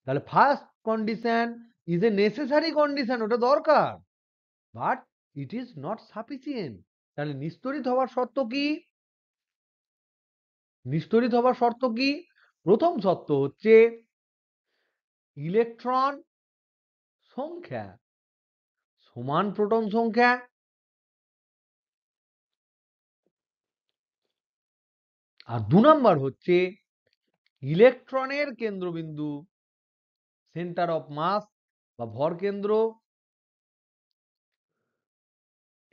তাহলে first condition is a necessary condition, ওটা দরকার। But it is not sufficient. তাহলে নিস্তড়িত হওয়ার শর্ত কি? নিস্তড়িত হওয়ার শর্ত কি? প্রথম শর্ত হচ্ছে ইলেকট্রন সংখ্যা সমান প্রোটন সংখ্যা। আর ২ নাম্বার হচ্ছে ইলেকট্রনের কেন্দ্রবিন্দু, সেন্টার অফ মাস বা ভর কেন্দ্র,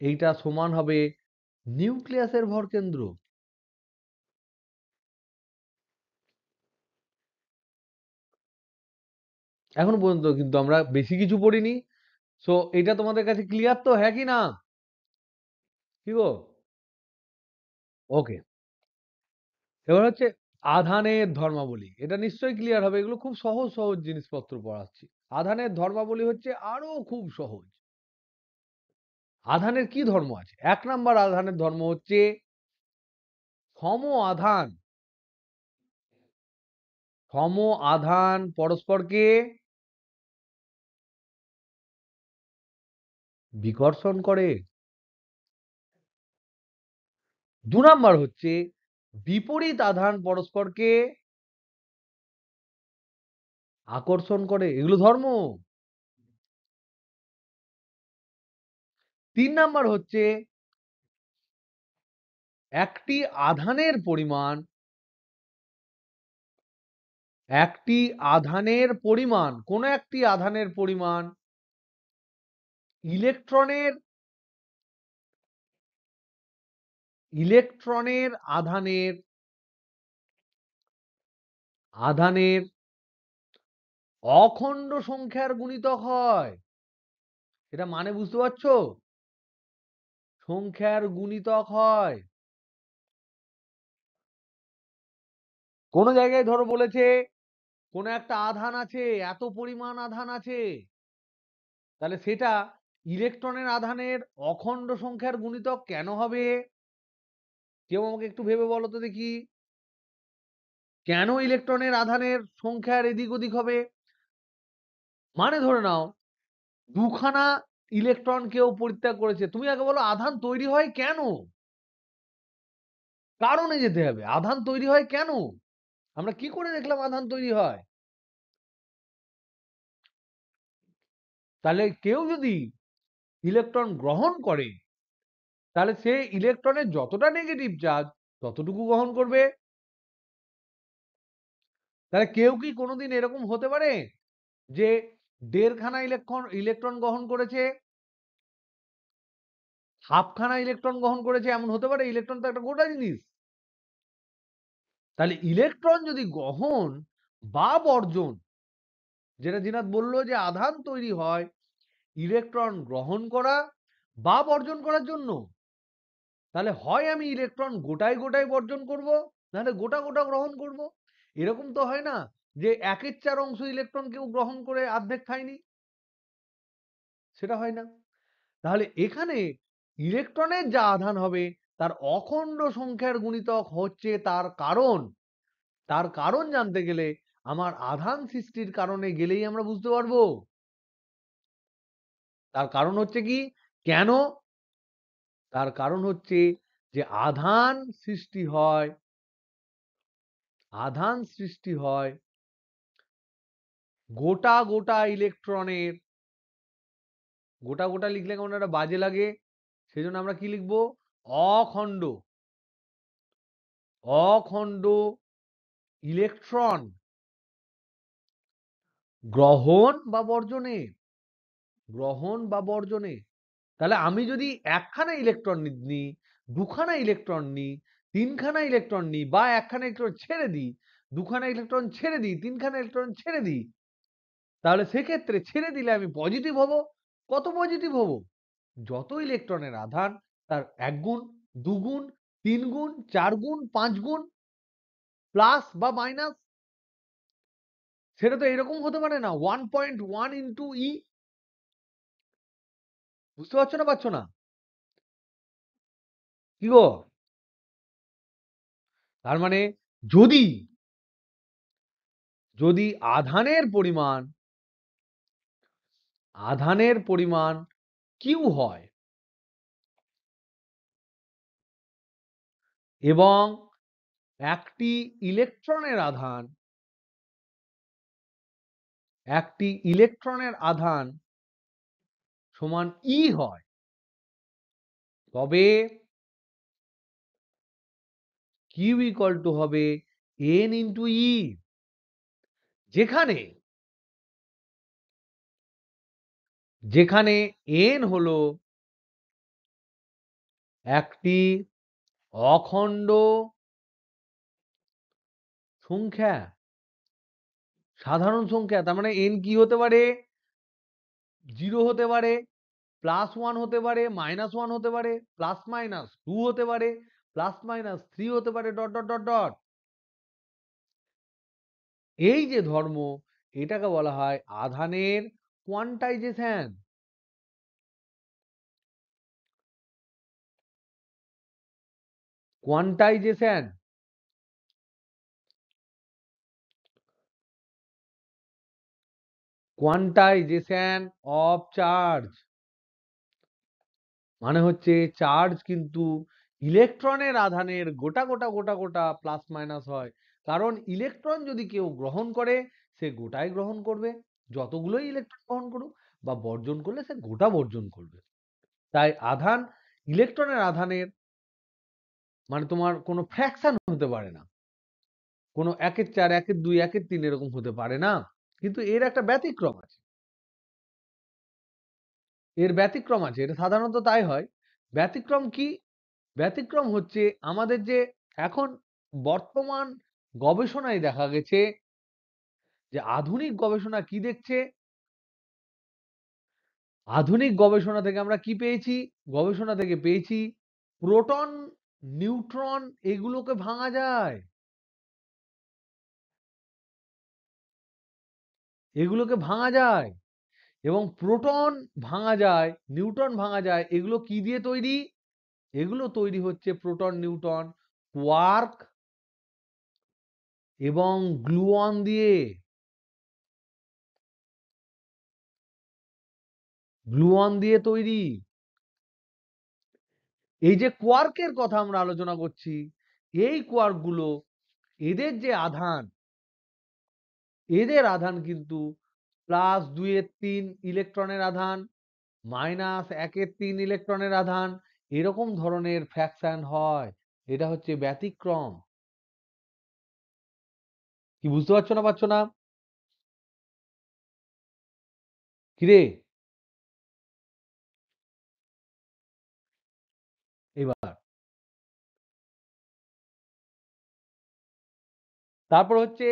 এইটা সমান হবে নিউক্লিয়াসের ভর কেন্দ্র। এখনো পর্যন্ত কিন্তু আমরা বেশি কিছু পড়িনি। সো এটা তোমাদের কাছে ক্লিয়ার তো, হ্যাঁ কি না? কি গো? ওকে। এবার হচ্ছে আধানের ধর্মাবলী। এটা নিশ্চয়ই ক্লিয়ার হবে। এগুলো খুব সহজ সহজ জিনিসপত্র পড়াচ্ছি। আধানের ধর্মাবলী হচ্ছে আরো খুব সহজ। আধানের কি ধর্ম আছে? ১ নাম্বার আধানের ধর্ম হচ্ছে সম আধান। সম আধান পরস্পরকে বিকর্ষণ করে। ২ নাম্বার হচ্ছে বিপরীত আধান পরস্পরকে আকর্ষণ করে। এগুলো ধর্ম। ৩ নাম্বার হচ্ছে একটি আধানের পরিমাণ, একটি আধানের পরিমাণ, কোন একটি আধানের পরিমাণ ইলেকট্রনের ইলেকট্রনের আধানের আধানের অখণ্ড সংখ্যার গুণিতক হয়। এটা মানে বুঝতে পারছো? সংখ্যার গুণিতক হয়। কোন জায়গায় ধরো বলেছে কোন একটা আধান আছে, এত পরিমাণ আধান আছে, তাহলে সেটা ইলেকট্রনের আধানের অখণ্ড সংখ্যার গুণিতক কেন হবে? কেউ আমাকে একটু ভেবে বলো তো দেখি। কেন ইলেকট্রনের আধানের সংখ্যার এদিক ওদিক হবে? মানে ধরে নাও দুখানা ইলেকট্রন কেউ পরিত্যাগ করেছে, তুমি আগে বলো আধান তৈরি হয় কেন? কারণে যেতে হবে। আধান তৈরি হয় কেন? আমরা কি করে দেখলাম আধান তৈরি হয়? তাহলে কেউ যদি ইলেকট্রন গ্রহণ করে, তাহলে সে ইলেকট্রনের যতটা নেগেটিভ চার্জ ততটুকু গ্রহণ করবে। তাহলে কেউ কি কোনোদিন এরকম হতে পারে যে ১.৫ খানা ইলেকট্রন গ্রহণ করেছে, হাফ খানা ইলেকট্রন গ্রহণ করেছে, এমন হতে পারে? ইলেকট্রন তো একটা গোটা জিনিস। তাহলে ইলেকট্রন যদি গ্রহণ বা বর্জন, যেটা জিনাত বললো যে আধান তৈরি হয় ইলেকট্রন গ্রহণ করা বা বর্জন করার জন্য, তাহলে হয় আমি ইলেকট্রন গোটায় গোটায় বর্জন করব, নাহলে গোটা গোটা গ্রহণ করব। এরকম তো হয় না যে ১/৪ অংশ ইলেকট্রন কেউ গ্রহণ করে অর্ধেক খায়নি, সেটা হয় না। তাহলে এখানে ইলেকট্রনের যা আধান হবে তার অখণ্ড সংখ্যার গুণিতক হচ্ছে তার কারণ। তার কারণ জানতে গেলে আমার আধান সৃষ্টির কারণে গেলেই আমরা বুঝতে পারবো। তার কারণ হচ্ছে কি? কেন? তার কারণ হচ্ছে যে আধান সৃষ্টি হয় গোটা গোটা ইলেকট্রনের, গোটা গোটা লিখলে কেমন একটা বাজে লাগে, সেজন্য আমরা কি লিখবো? অখণ্ড। অখণ্ড ইলেকট্রন গ্রহণ বা বর্জনে, গ্রহণ বা বর্জনে। তাহলে আমি যদি একখানা ইলেকট্রন নিই, দুখানা ইলেকট্রন নিই, তিনখানা ইলেকট্রন নিই, বা একখানা ইলেকট্রন ছেড়ে দিই, দুখানা ইলেকট্রন ছেড়ে দিই, তিনখানা ইলেকট্রন ছেড়ে দিই, তাহলে সেক্ষেত্রে ছেড়ে দিলে আমি পজিটিভ হব। কত পজিটিভ হব? যত ইলেকট্রনের আধান তার ১ গুণ, ২ গুণ, ৩ গুণ, ৪ গুণ, ৫ গুণ, প্লাস বা মাইনাস। সেটা তো এরকম হতে পারে না 1.1 ইন্টু ই। বুঝতে পারছো না পারছো না? কি গো? তার মানে যদি যদি আধানের পরিমাণ কিউ হয় এবং একটি ইলেকট্রনের আধান সমান ই হয়, তবে কিউ ইকুয়াল টু হবে এন ইন্টু ই, যেখানে যেখানে এন হলো একটি অখণ্ড সংখ্যা, সাধারণ সংখ্যা। তার মানে এন কি হতে পারে? 0 হতে পারে, +1 হতে পারে, -1 হতে পারে, +-2 হতে পারে, +-3 হতে পারে, ডট ডট ডট ডট। এই যে ধর্ম, এটাকে বলা হয় আধানের quantisation. Quantisation quantisation of charge মানে হচ্ছে চার্জ কিন্তু ইলেকট্রনের আধানের গোটা গোটা গোটা গোটা প্লাস মাইনাস হয়। কারণ ইলেকট্রন যদি কেউ গ্রহণ করে, সে গোটাই গ্রহণ করবে, যতগুলোই ইলেকট্রন গ্রহণ করুক, বা বর্জন করলে সে গোটা বর্জন করবে। তাই ইলেকট্রনের আধানের মানে তোমার কোনো ফ্র্যাকশন হতে পারে না, কোনো 1/4, 1/2, 1/3 এরকম হতে পারে না। কিন্তু এর একটা ব্যতিক্রম আছে, এটা সাধারণত তাই হয়। ব্যতিক্রম কি? ব্যতিক্রম হচ্ছে আমাদের যে এখন বর্তমান গবেষণায় দেখা গেছে যে আধুনিক গবেষণা কি দেখছে, আধুনিক গবেষণা থেকে আমরা কি পেয়েছি? গবেষণা থেকে পেয়েছি প্রোটন, নিউট্রন এগুলোকে ভাঙা যায়, এগুলোকে ভাঙা যায়, এবং প্রোটন ভাঙা যায়, নিউট্রন ভাঙা যায়। এগুলো কি দিয়ে তৈরি? এগুলো তৈরি হচ্ছে প্রোটন, নিউট্রন, কোয়ার্ক এবং গ্লুয়ন দিয়ে। গ্লুয়ন দিয়ে তৈরি। এই যে কোয়ার্কের কথা আমরা আলোচনা করছি, এই কোয়ার্ক গুলো, এদের যে আধান, এদের আধান কিন্তু +2/3 ইলেকট্রনের আধান, -1/3 ইলেকট্রনের আধান, এরকম ধরনের ফ্র্যাকশন হয়। এটা হচ্ছে ব্যতিক্রম। কি বুঝতে পারছো না পারছো না? কিরে? এবার তারপর হচ্ছে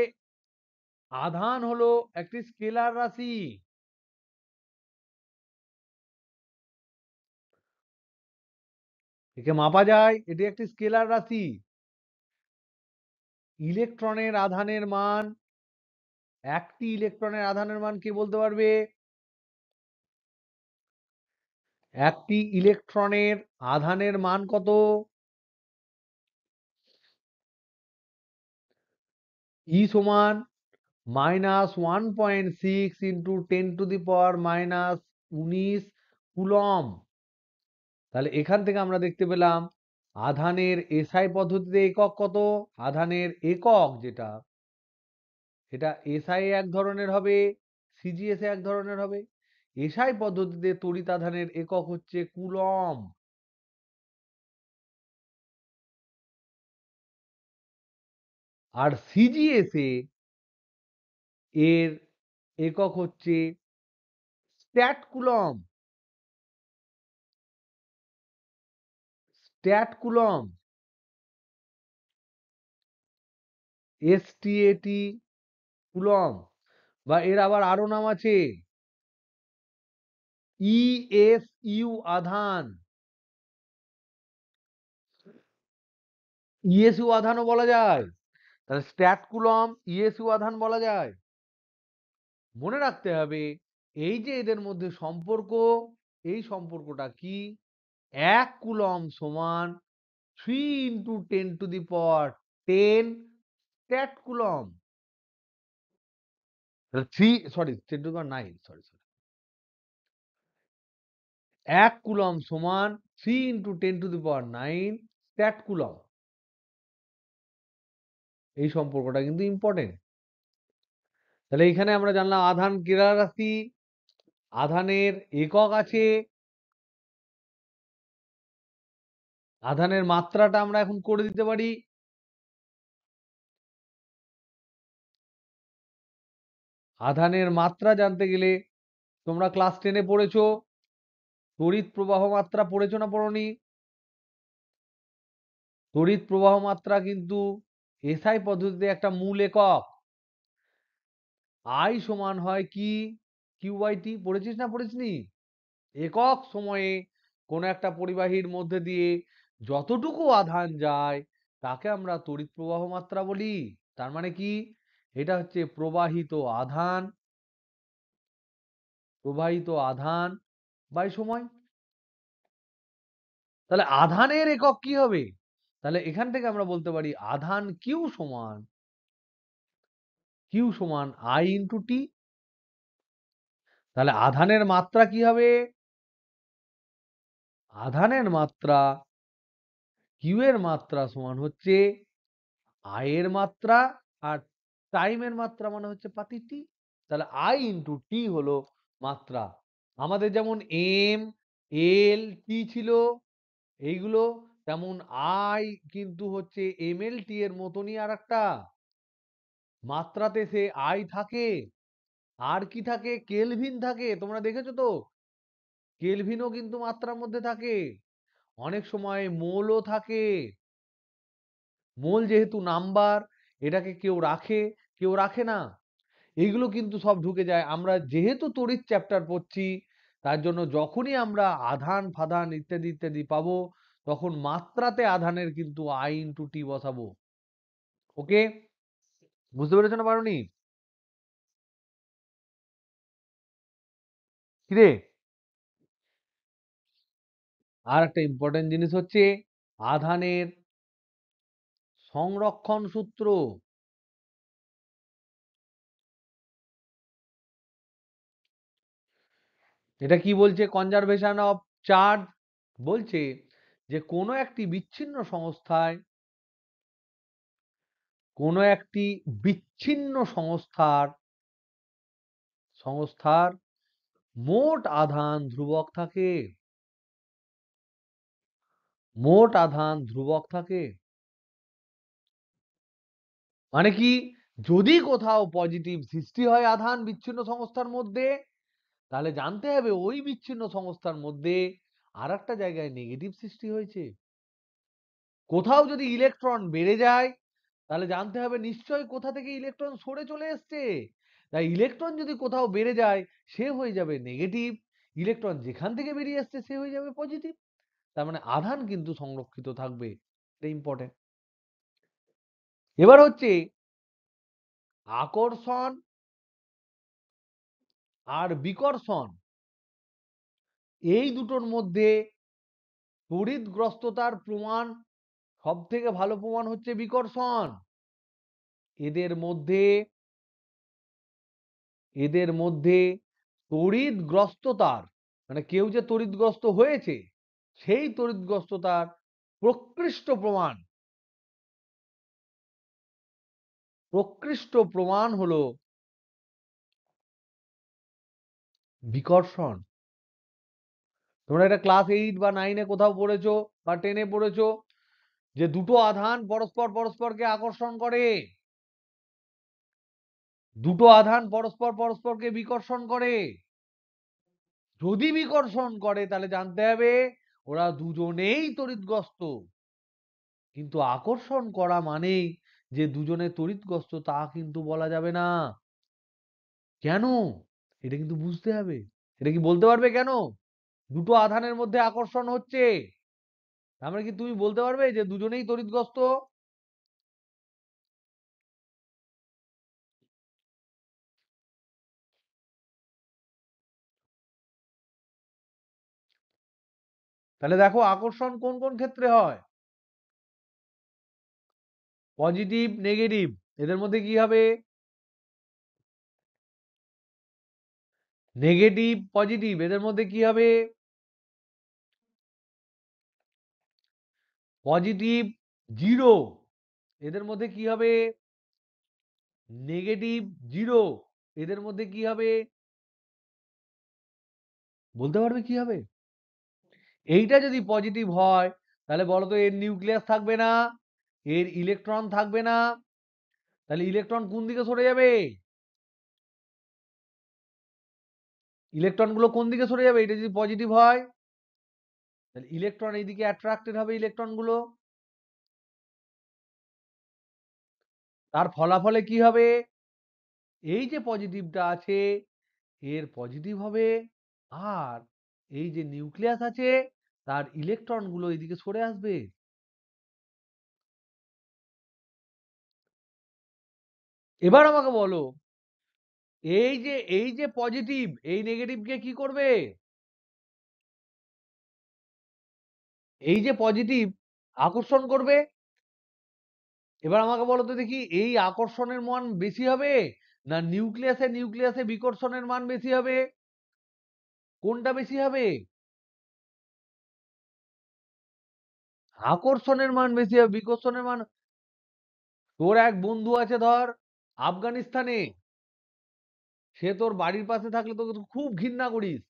আধান হলো একটি স্কেলার রাশি। একে মাপা যায়, এটি একটি স্কেলার রাশি। ইলেকট্রনের আধানের মান, একটি ইলেকট্রনের আধানের মান কে বলতে পারবে? একটি ইলেকট্রনের আধানের মান কত? ই সমান -1.6 ইন্টু 10⁻⁻19 কুলম্ব। তাহলে এখান থেকে আমরা দেখতে পেলাম আধানের এসআই পদ্ধতিতে একক কত? আধানের একক যেটা, এটা এসআই এক ধরনের হবে, সিজিএস এক ধরনের হবে। এসআই পদ্ধতিতে তড়িৎ আধানের একক হচ্ছে কুলম্ব, আর সিজিএস এর একক হচ্ছে stat coulomb. Stat coulomb, STAT coulomb, বা এর আবার আরো নাম আছে, ইএসইউ আধান। ইএসইউ আধানও বলা যায়। তাহলে স্ট্যাট কুলম্ব, ইএসইউ আধান বলা যায়। মনে রাখতে হবে এই যে এদের মধ্যে সম্পর্ক, এই সম্পর্কটা কি? 1 কুলম সমান 3 × 10⁻10 স্ট্যাট কুলম। 10⁻9, সরি। 1 কুলম সমান 3 × 10⁻9 স্ট্যাট কুলম। এই সম্পর্কটা কিন্তু ইম্পর্টেন্ট। তাহলে এখানে আমরা জানলাম আধান কেরালা রাশি, আধানের একক আছে, আধানের মাত্রাটা আমরা এখন করে দিতে পারি। আধানের মাত্রা জানতে গেলে তোমরা ক্লাস 10-এ পড়েছো, তড়িৎ প্রবাহ মাত্রা পড়েছো না পড়োনি? তড়িৎ প্রবাহ মাত্রা কিন্তু এসআই পদ্ধতিতে একটা মূল একক। আই সমান হয় কি? কিউ/টি। পড়েছিস না পড়িসনি? একক সময়ে কোনো একটা পরিবাহীর মধ্যে দিয়ে যতটুকু আধান যায় তাকে আমরা তড়িৎ প্রবাহ মাত্রা বলি। তার মানে কি? এটা হচ্ছে প্রবাহিত আধান বাই সময়। তাহলে আধানের একক কি হবে? তাহলে এখান থেকে আমরা বলতে পারি আধান কিউ সমান আই ইন্টু টি। তাহলে আধানের মাত্রা কি হবে? আধানের মাত্রা কিউ এর মাত্রা সমান হচ্ছে আই এর মাত্রা, আর টাইমের মাত্রা মানে হচ্ছে পাতি টি। তাহলে আই ইন্টু টি হলো মাত্রা। আমাদের যেমন এম, এল, টি ছিল এইগুলো, তেমন আই কিন্তু হচ্ছে এম এল টি এর মতনই আর একটা মাত্রাতে সে আই থাকে। আর কি থাকে? কেলভিন থাকে। তোমরা দেখেছো তো, কেলভিনও কিন্তু মাত্রার মধ্যে থাকে। অনেক সময় মোলও থাকে। মোল যেহেতু নাম্বার, এটাকে কেউ রাখে কেউ রাখে না, এইগুলো কিন্তু সব ঢুকে যায়। আমরা যেহেতু তড়িৎ চ্যাপ্টার পড়ছি, তার জন্য যখনই আমরা আধান ফাধান ইত্যাদি ইত্যাদি পাবো, তখন মাত্রাতে আধানের কিন্তু আই ইন্টু টি বসাবো। ওকে, বুঝতে পেরেছো না পারোনি? কিরে, আর একটা ইম্পর্টেন্ট জিনিস হচ্ছে আধানের সংরক্ষণ সূত্র। এটা কি বলছে? কনজারভেশন অফ চার্জ বলছে যে কোনো একটি বিচ্ছিন্ন সংস্থার মোট আধান ধ্রুবক থাকে। মোট আধান ধ্রুবক থাকে মানে কি? যদি কোথাও পজিটিভ সৃষ্টি হয় আধান বিচ্ছিন্ন সংস্থার মধ্যে, তাহলে জানতে হবে ওই বিচ্ছিন্ন সংস্থার মধ্যে আর একটা জায়গায় নেগেটিভ সৃষ্টি হয়েছে। কোথাও যদি ইলেকট্রন বেড়ে যায়, তাহলে জানতে হবে নিশ্চয়ই কোথা থেকে ইলেকট্রন সরে চলে এসছে। তাই ইলেকট্রন যদি কোথাও বেড়ে যায়, সে হয়ে যাবে নেগেটিভ। ইলেকট্রন যেখান থেকে বেরিয়ে আসছে সে হয়ে যাবে পজিটিভ। তার মানে আধান কিন্তু সংরক্ষিত থাকবে। এটা ইম্পর্টেন্ট। এবার হচ্ছে আকর্ষণ আর বিকর্ষণ, এই দুটোর মধ্যে তড়িৎগ্রস্ততার প্রমাণ সব থেকে ভালো প্রমাণ হচ্ছে বিকর্ষণ। এদের মধ্যে এদের মধ্যে তড়িৎগ্রস্ততার মানে কেউ যে তড়িৎগ্রস্ত হয়েছে, সেই তড়িৎগ্রস্ততার প্রকৃষ্ট প্রমাণ হলো বিকর্ষণ। তোমরা এটা ক্লাস 8 বা 9-এ কোথাও পড়েছো বা 10-এ পড়েছো যে দুটো আধান পরস্পরকে আকর্ষণ করে, দুটো আধান পরস্পরকে বিকর্ষণ করে। যদি বিকর্ষণ করে তাহলে জানতে হবে ওরা দুজনেই তড়িৎগ্রস্ত। কিন্তু আকর্ষণ করা মানেই যে দুজনে তড়িৎগ্রস্ত তা কিন্তু বলা যাবে না। কেন? এটা কিন্তু বুঝতে হবে। এটা কি বলতে পারবে কেন দুটো আধানের মধ্যে আকর্ষণ হচ্ছে? তার মানে কি তুমি বলতে পারবে যে দুজনেই তড়িৎগ্রস্ত? তাহলে দেখো আকর্ষণ কোন কোন ক্ষেত্রে হয়, পজিটিভ নেগেটিভ, এদের মধ্যে কি হবে, নেগেটিভ পজিটিভ এদের মধ্যে কি হবে, পজিটিভ জিরো এদের মধ্যে কি হবে, নেগেটিভ জিরো এদের মধ্যে কি হবে, বলতে পারবে কি হবে? এইটা যদি পজিটিভ হয় তাহলে বলো তো এর নিউক্লিয়াস থাকবে না, এর ইলেকট্রন থাকবে না, তাহলে ইলেকট্রন কোন দিকে সরে যাবে, ইলেকট্রন গুলো কোন দিকে সরে যাবে, এটা যদি পজিটিভ হয় তাহলে ইলেকট্রন এইদিকে অ্যাট্রাক্টেড হবে, ইলেকট্রন গুলো, তার ফলাফলে কি হবে, এই যে পজিটিভটা আছে এর পজিটিভ হবে, আর এই যে নিউক্লিয়াস আছে তার ইলেকট্রন গুলো এইদিকে সরে আসবে। এবার আমাকে বলো, এই যে পজিটিভ এই নেগেটিভকে কি করবে, এই যে পজিটিভ আকর্ষণ করবে। এবার আমাকে বলো তো দেখি, এই আকর্ষণের মান বেশি হবে না নিউক্লিয়াসে নিউক্লিয়াসে বিকর্ষণের মান বেশি হবে, কোনটা বেশি হবে, আকর্ষণের মান বেশি হবে, বিকর্ষণের মান। তোর এক বন্ধু আছে ধর আফগানিস্তানে, সে তোর বাড়ির পাশে থাকলে তোকে তুই খুব ঘৃণা করিস,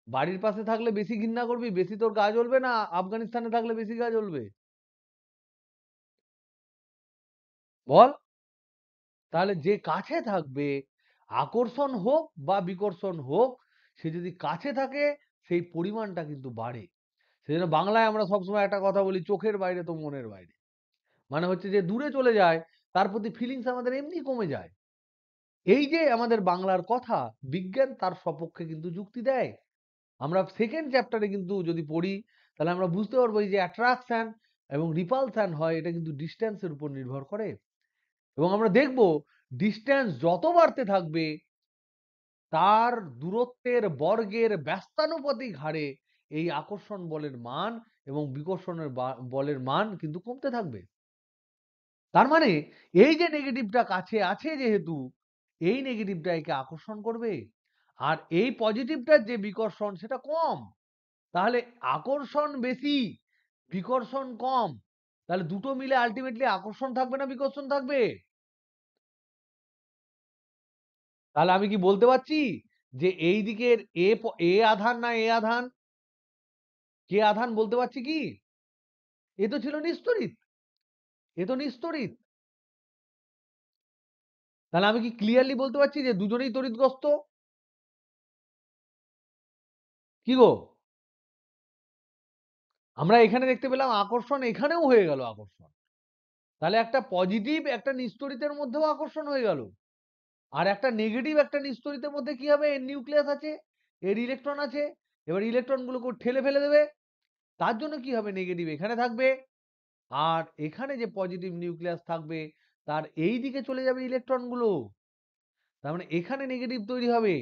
বাড়ির পাশে থাকলে বেশি ঘৃণা করবি, বেশি তোর গা জ্বলবে, না আফগানিস্তানে থাকলে বেশি গা জ্বলবে, বল? তাহলে যে কাছে থাকবে, আকর্ষণ হোক বা বিকর্ষণ হোক, সে যদি কাছে থাকে সেই পরিমাণটা কিন্তু বাড়ে। সেজন্য বাংলায় আমরা সবসময় একটা কথা বলি, চোখের বাইরে তো মনের বাইরে। মানে হচ্ছে যে দূরে চলে যায় তার প্রতি ফিলিংস আমাদের এমনি কমে যায়। এই যে আমাদের বাংলার কথা, বিজ্ঞান তার সপক্ষে কিন্তু যুক্তি দেয়। আমরা সেকেন্ড চ্যাপ্টারে কিন্তু যদি পড়ি তাহলে আমরা বুঝতে পারবো এই যে অ্যাট্রাকশন এবং রিপালশন হয় এটা কিন্তু ডিস্টেন্সের উপর নির্ভর করে। এবং আমরা দেখব ডিস্টেন্স যত বাড়তে থাকবে তার দূরত্বের বর্গের ব্যস্তানুপাতিক হারে এই আকর্ষণ বলের মান এবং বিকর্ষণের বলের মান কিন্তু কমতে থাকবে। তার মানে এই যে নেগেটিভটা কাছে আছে যেহেতু, এই নেগেটিভটা একে আকর্ষণ করবে, আর এই পজিটিভটার যে বিকর্ষণ সেটা কম। তাহলে আকর্ষণ বেশি, বিকর্ষণ কম, তাহলে দুটো মিলে আলটিমেটলি আকর্ষণ থাকবে না বিকর্ষণ থাকবে? তাহলে আমি কি বলতে পারছি যে এই দিকের এ আধান না এ আধান, কে আধান বলতে পারছি কি? এ তো ছিল নিস্তড়িত, এ তো নিস্তড়িত। তাহলে আমি কি ক্লিয়ারলি বলতে পারছি যে দুজনেই তড়িৎগ্রস্ত? কি গো, আমরা এখানে দেখতে পেলাম আকর্ষণ, এখানেও হয়ে গেল আকর্ষণ। তাহলে একটা পজিটিভ একটা নিস্তড়িতের মধ্যেও আকর্ষণ হয়ে গেল, আর একটা নেগেটিভ একটা নিস্তড়িতের মধ্যে কি হবে, এর নিউক্লিয়াস আছে, এর ইলেকট্রন আছে, এবার ইলেকট্রন গুলোকে ঠেলে ফেলে দেবে, তার জন্য কি হবে, নেগেটিভ এখানে থাকবে, আর এখানে যে পজিটিভ নিউক্লিয়াস থাকবে তার এই দিকে চলে যাবে ইলেকট্রন গুলো, তার মানে এখানে নেগেটিভ তৈরি হবে।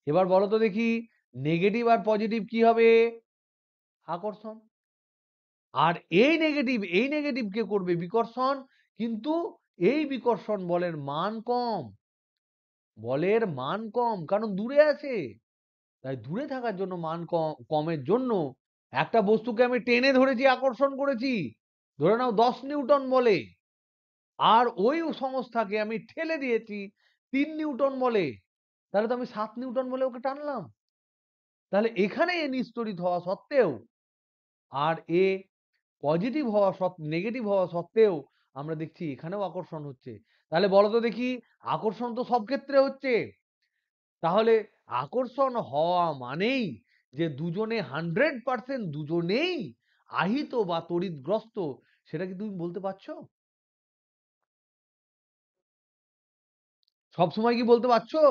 এবার বলো তো দেখি, নেগেটিভ আর পজিটিভ কি হবে, আকর্ষণ। আর এই নেগেটিভ কে করবে বিকর্ষণ, কিন্তু এই বিকর্ষণ বলের মান কম, বলের মান কম কারণ দূরে আছে। তাই দূরে থাকার জন্য মান কমের জন্য একটা বস্তুকে আমি টেনে ধরেছি, আকর্ষণ করেছি, ধরে নাও 10 নিউটন বলে, আর ওই সংস্থাকে আমি ঠেলে দিয়েছি 3 নিউটন বলে, তাহলে তো আমি 7 নিউটন বলে ওকে টানলাম। তাহলে এখানে এ নিস্তড়িত হওয়া সত্ত্বেও আর এ পজিটিভ হওয়া নেগেটিভ হওয়া সত্ত্বেও আমরা দেখছি এখানেও আকর্ষণ হচ্ছে। তাহলে বলো তো দেখি, আকর্ষণ তো সব ক্ষেত্রে হচ্ছে, তাহলে আকর্ষণ হওয়া মানেই যে দুজনে 100% দুজনেই আহিত বা তড়িৎগ্রস্ত, সেটা কি তুমি বলতে পারছো? সব সময় কি বলতে পারছো?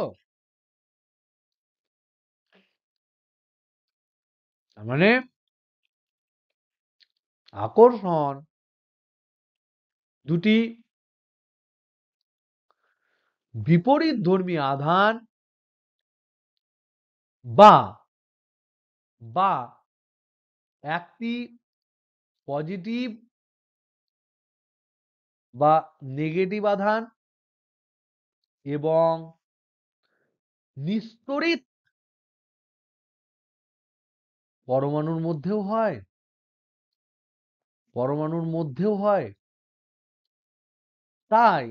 তার মানে আকর্ষণ দুটি বিপরীত ধর্মী আধান বা বা একটি পজিটিভ বা নেগেটিভ আধান এবং নিস্তড়িত পরমাণুর মধ্যেও হয়, পরমাণুর মধ্যেও হয়। তাই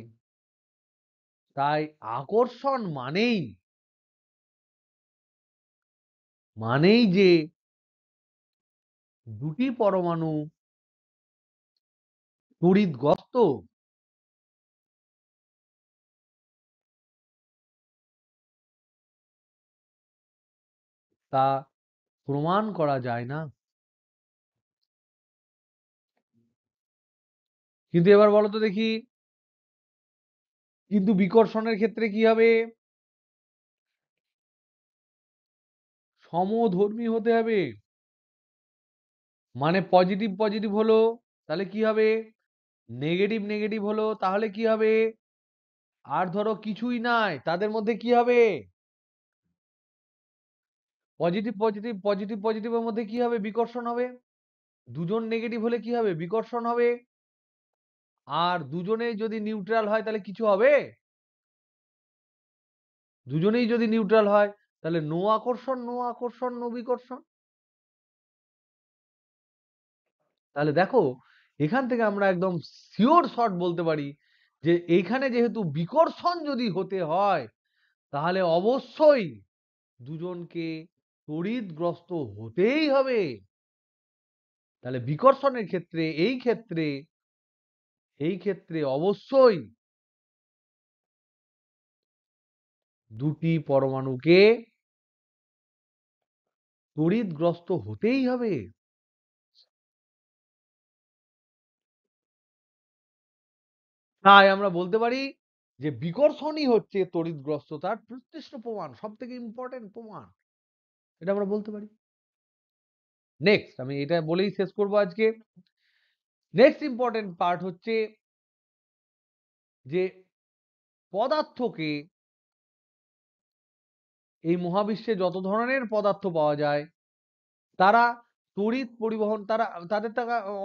তাই আকর্ষণ মানেই যে দুটি পরমাণু তড়িৎগস্ত, তা প্রমাণ করা যায় না। কিন্তু এবার বলো তো দেখি, কিন্তু বিকর্ষণের ক্ষেত্রে কি হবে? সমধর্মী হতে হবে। মানে পজিটিভ পজিটিভ হলো, তাহলে কি হবে? নেগেটিভ নেগেটিভ হলো, তাহলে কি হবে? আর ধরো কিছুই নাই, তাদের মধ্যে কি হবে? পজিটিভ পজিটিভ পজিটিভ পজিটিভের মধ্যে কি হবে? বিকর্ষণ হবে। দুজন নেগেটিভ হলে কি হবে? বিকর্ষণ হবে। আর দুজনেই যদি নিউট্রাল হয় তাহলে কিছু হবে? দুজনেই যদি নিউট্রাল হয় তাহলে নো আকর্ষণ, নো আকর্ষণ, নো বিকর্ষণ। তাহলে দেখো, এখান থেকে আমরা একদম শিওর শট বলতে পারি যে এইখানে যেহেতু বিকর্ষণ যদি হতে হয় তাহলে অবশ্যই দুজনকে তড়িৎগ্রস্ত হতেই হবে। তাহলে বিকর্ষণের ক্ষেত্রে এই ক্ষেত্রে অবশ্যই দুটি পরমাণুকে তড়িৎগ্রস্ত হতেই হবে। তাই আমরা বলতে পারি যে বিকর্ষণই হচ্ছে তড়িৎগ্রস্ততার প্রত্যক্ষ প্রমাণ, সব থেকে ইম্পর্টেন্ট প্রমাণ, এটা আমরা বলতে পারি। নেক্সট, আমি এটা বলেই শেষ করব আজকে। নেক্সট ইম্পর্টেন্ট পার্ট হচ্ছে যে পদার্থকে, এই মহাবিশ্বে যত ধরনের পদার্থ পাওয়া যায় তারা তড়িৎ পরিবহন, তাদের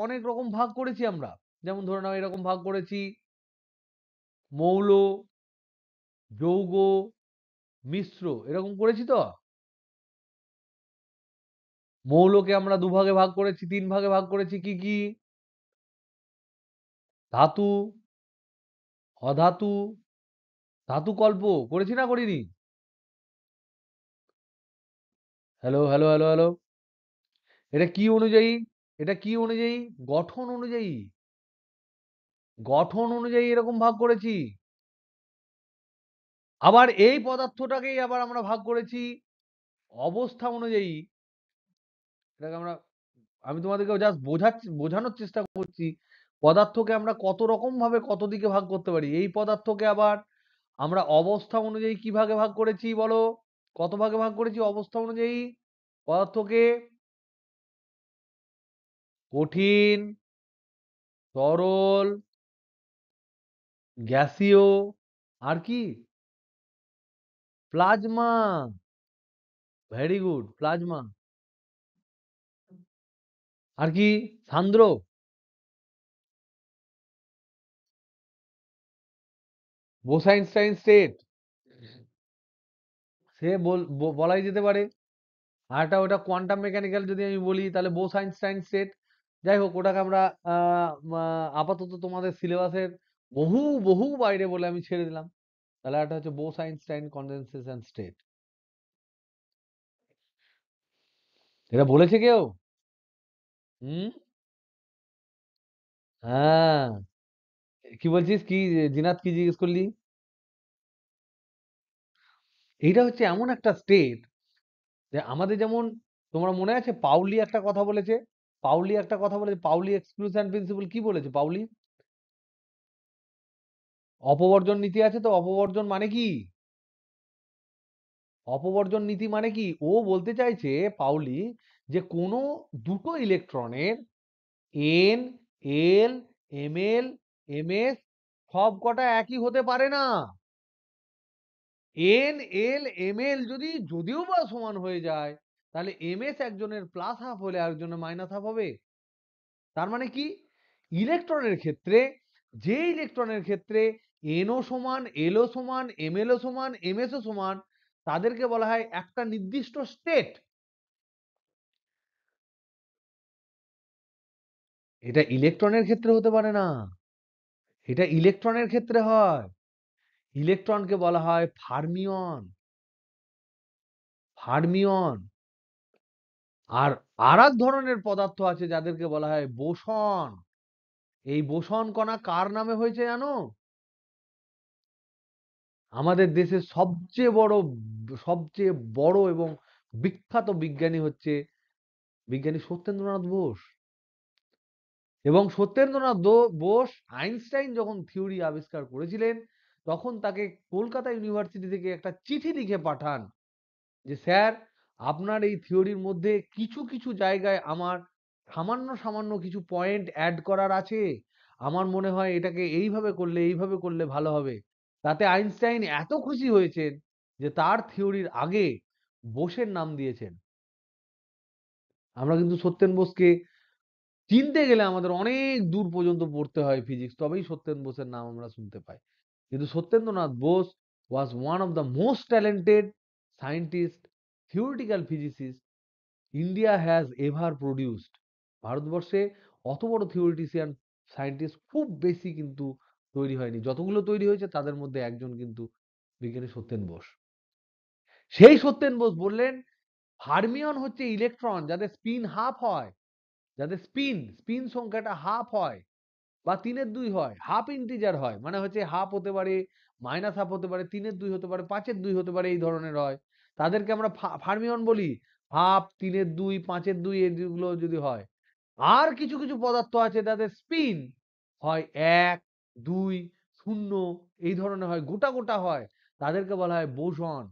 অনেক রকম ভাগ করেছি আমরা। যেমন ধরে নাও এরকম ভাগ করেছি: মৌল, যৌগ, মিশ্র, এরকম করেছি তো। মৌলকে আমরা দুভাগে ভাগ করেছি, তিন ভাগে ভাগ করেছি, কি কি? ধাতু, অধাতু, ধাতু কল্প, করেছি না করিনি? Hello hello hello hello. এটা কি অনুযায়ী? এটা কি অনুযায়ী? গঠন অনুযায়ী। গঠন অনুযায়ী এরকম ভাগ করেছি। আবার এই পদার্থটাকেই আবার আমরা ভাগ করেছি অবস্থা অনুযায়ী। এটাকে আমরা, আমি তোমাদেরকে জাস্ট বোঝানোর চেষ্টা করছি পদার্থকে আমরা কত রকম ভাবে কত দিকে ভাগ করতে পারি। এই পদার্থকে আবার আমরা অবস্থা অনুযায়ী কি ভাগে ভাগ করেছি বলো? কত ভাগে ভাগ করেছি অবস্থা অনুযায়ী পদার্থকে? কঠিন, তরল, গ্যাসীয়, আর কি? প্লাজমা। Very good, plasma. আর কি? সান্দ্র। বোস-আইনস্টাইন স্টেট, সে বলাই যেতে পারে। আর একটা ওটা কোয়ান্টাম মেকানিক্যাল যদি আমি বলি তাহলে বোস-আইনস্টাইন স্টেট। যাই হোক, ওটাকে আমরা আপাতত তোমাদের সিলেবাসের বহু বহু বাইরে বলে আমি ছেড়ে দিলাম। তাহলে একটা হচ্ছে বোস-আইনস্টাইন কনডেনসেশন স্টেট। এটা বলেছে কেউ? হুম। হ্যাঁ। কি বলছিস? কি জিনাত, কি জিজ্ঞেস করলি? এইটা হচ্ছে এমন একটা স্টেট যে আমাদের যেমন, তোমরা মনে আছে পাউলি একটা কথা বলেছে? পাউলি এক্সক্লুশন প্রিন্সিপাল কি বলেছে পাউলি? অপবর্জন নীতি আছে তো। অপবর্জন মানে কি? অপবর্জন নীতি মানে কি? ও বলতে চাইছে পাউলি যে কোনো দুটো ইলেকট্রনের এন, এল, এম এল, এম এস সব কটা একই হতে পারে না। এন, এল, এম এল যদিও বা সমান হয়ে যায় তাহলে ms একজনের প্লাস হাফ হলে আরেকজনের মাইনাস হাফ হবে। তার মানে কি, ইলেকট্রনের ক্ষেত্রে, যে ইলেকট্রনের ক্ষেত্রে NO সমান, LO সমান, MLO সমান, MSO সমান, তাদেরকে বলা হয় একটা নির্দিষ্ট স্টেট। এটা ইলেকট্রনের ক্ষেত্রে হতে পারে না, এটা ইলেকট্রনের ক্ষেত্রে হয়। ইলেকট্রনকে বলা হয় ফার্মিয়ন। ফার্মিয়ন। আর আরেক ধরনের পদার্থ আছে যাদেরকে বলা হয় বোসন। এই বোসন কণা কার নামে হয়েছে জানো? আমাদের দেশের সবচেয়ে বড় এবং বিখ্যাত বিজ্ঞানী হচ্ছে বিজ্ঞানী সত্যেন্দ্রনাথ বোস। এবং সত্যেন্দ্রনাথ বোস আইনস্টাইন যখন থিওরি আবিষ্কার করেছিলেন, তখন তাকে কলকাতা ইউনিভার্সিটি থেকে একটা চিঠি লিখে পাঠান যে স্যার, আপনার এই থিওরির মধ্যে কিছু কিছু জায়গায় আমার সামান্য সামান্য কিছু পয়েন্ট অ্যাড করার আছে, আমার মনে হয় এটাকে এইভাবে করলে ভালো হবে। তাতে আইনস্টাইন এত খুশি হয়েছেন যে তার থিওরির আগে বোসের নাম দিয়েছেন। আমরা কিন্তু সত্যেন বোসকে চিনতে গেলে আমাদের অনেক দূর পর্যন্ত পড়তে হয় ফিজিক্স, তবেই সত্যেন বোসের নাম আমরা শুনতে পাই। কিন্তু Satyendranath Bose was one of the most talented scientist, theoretical physicist India has ever produced. ভারতবর্ষে অত বড় থিওরিটিশিয়ান সায়েন্টিস্ট খুব বেশি কিন্তু তৈরি হয়নি, যতগুলো তৈরি হয়েছে তাদের মধ্যে একজন কিন্তু বিজ্ঞানী সত্যেন বোস। সেই সত্যেন বোস বললেন ফার্মিয়ন হচ্ছে ইলেকট্রন যাদের স্পিন হাফ হয়, যাদের স্পিন সংখ্যাটা হাফ হয় বা 3/2 হয়, হাফ ইন্টিজার হয়, মানে হচ্ছে হাফ হতে পারে, মাইনাস হাফ হতে পারে, 3/2 হতে পারে, 5/2 হতে পারে, এই ধরনের হয়, তাদেরকে আমরা ফার্মিয়ন বলি। হাফ, 3/2, 5/2 এগুলো যদি হয়। আর কিছু কিছু পদার্থ আছে যাদের স্পিন হয় 1, 2, 0 এই ধরনের হয়, গোটা গোটা হয়, তাদেরকে বলা হয় বোসন।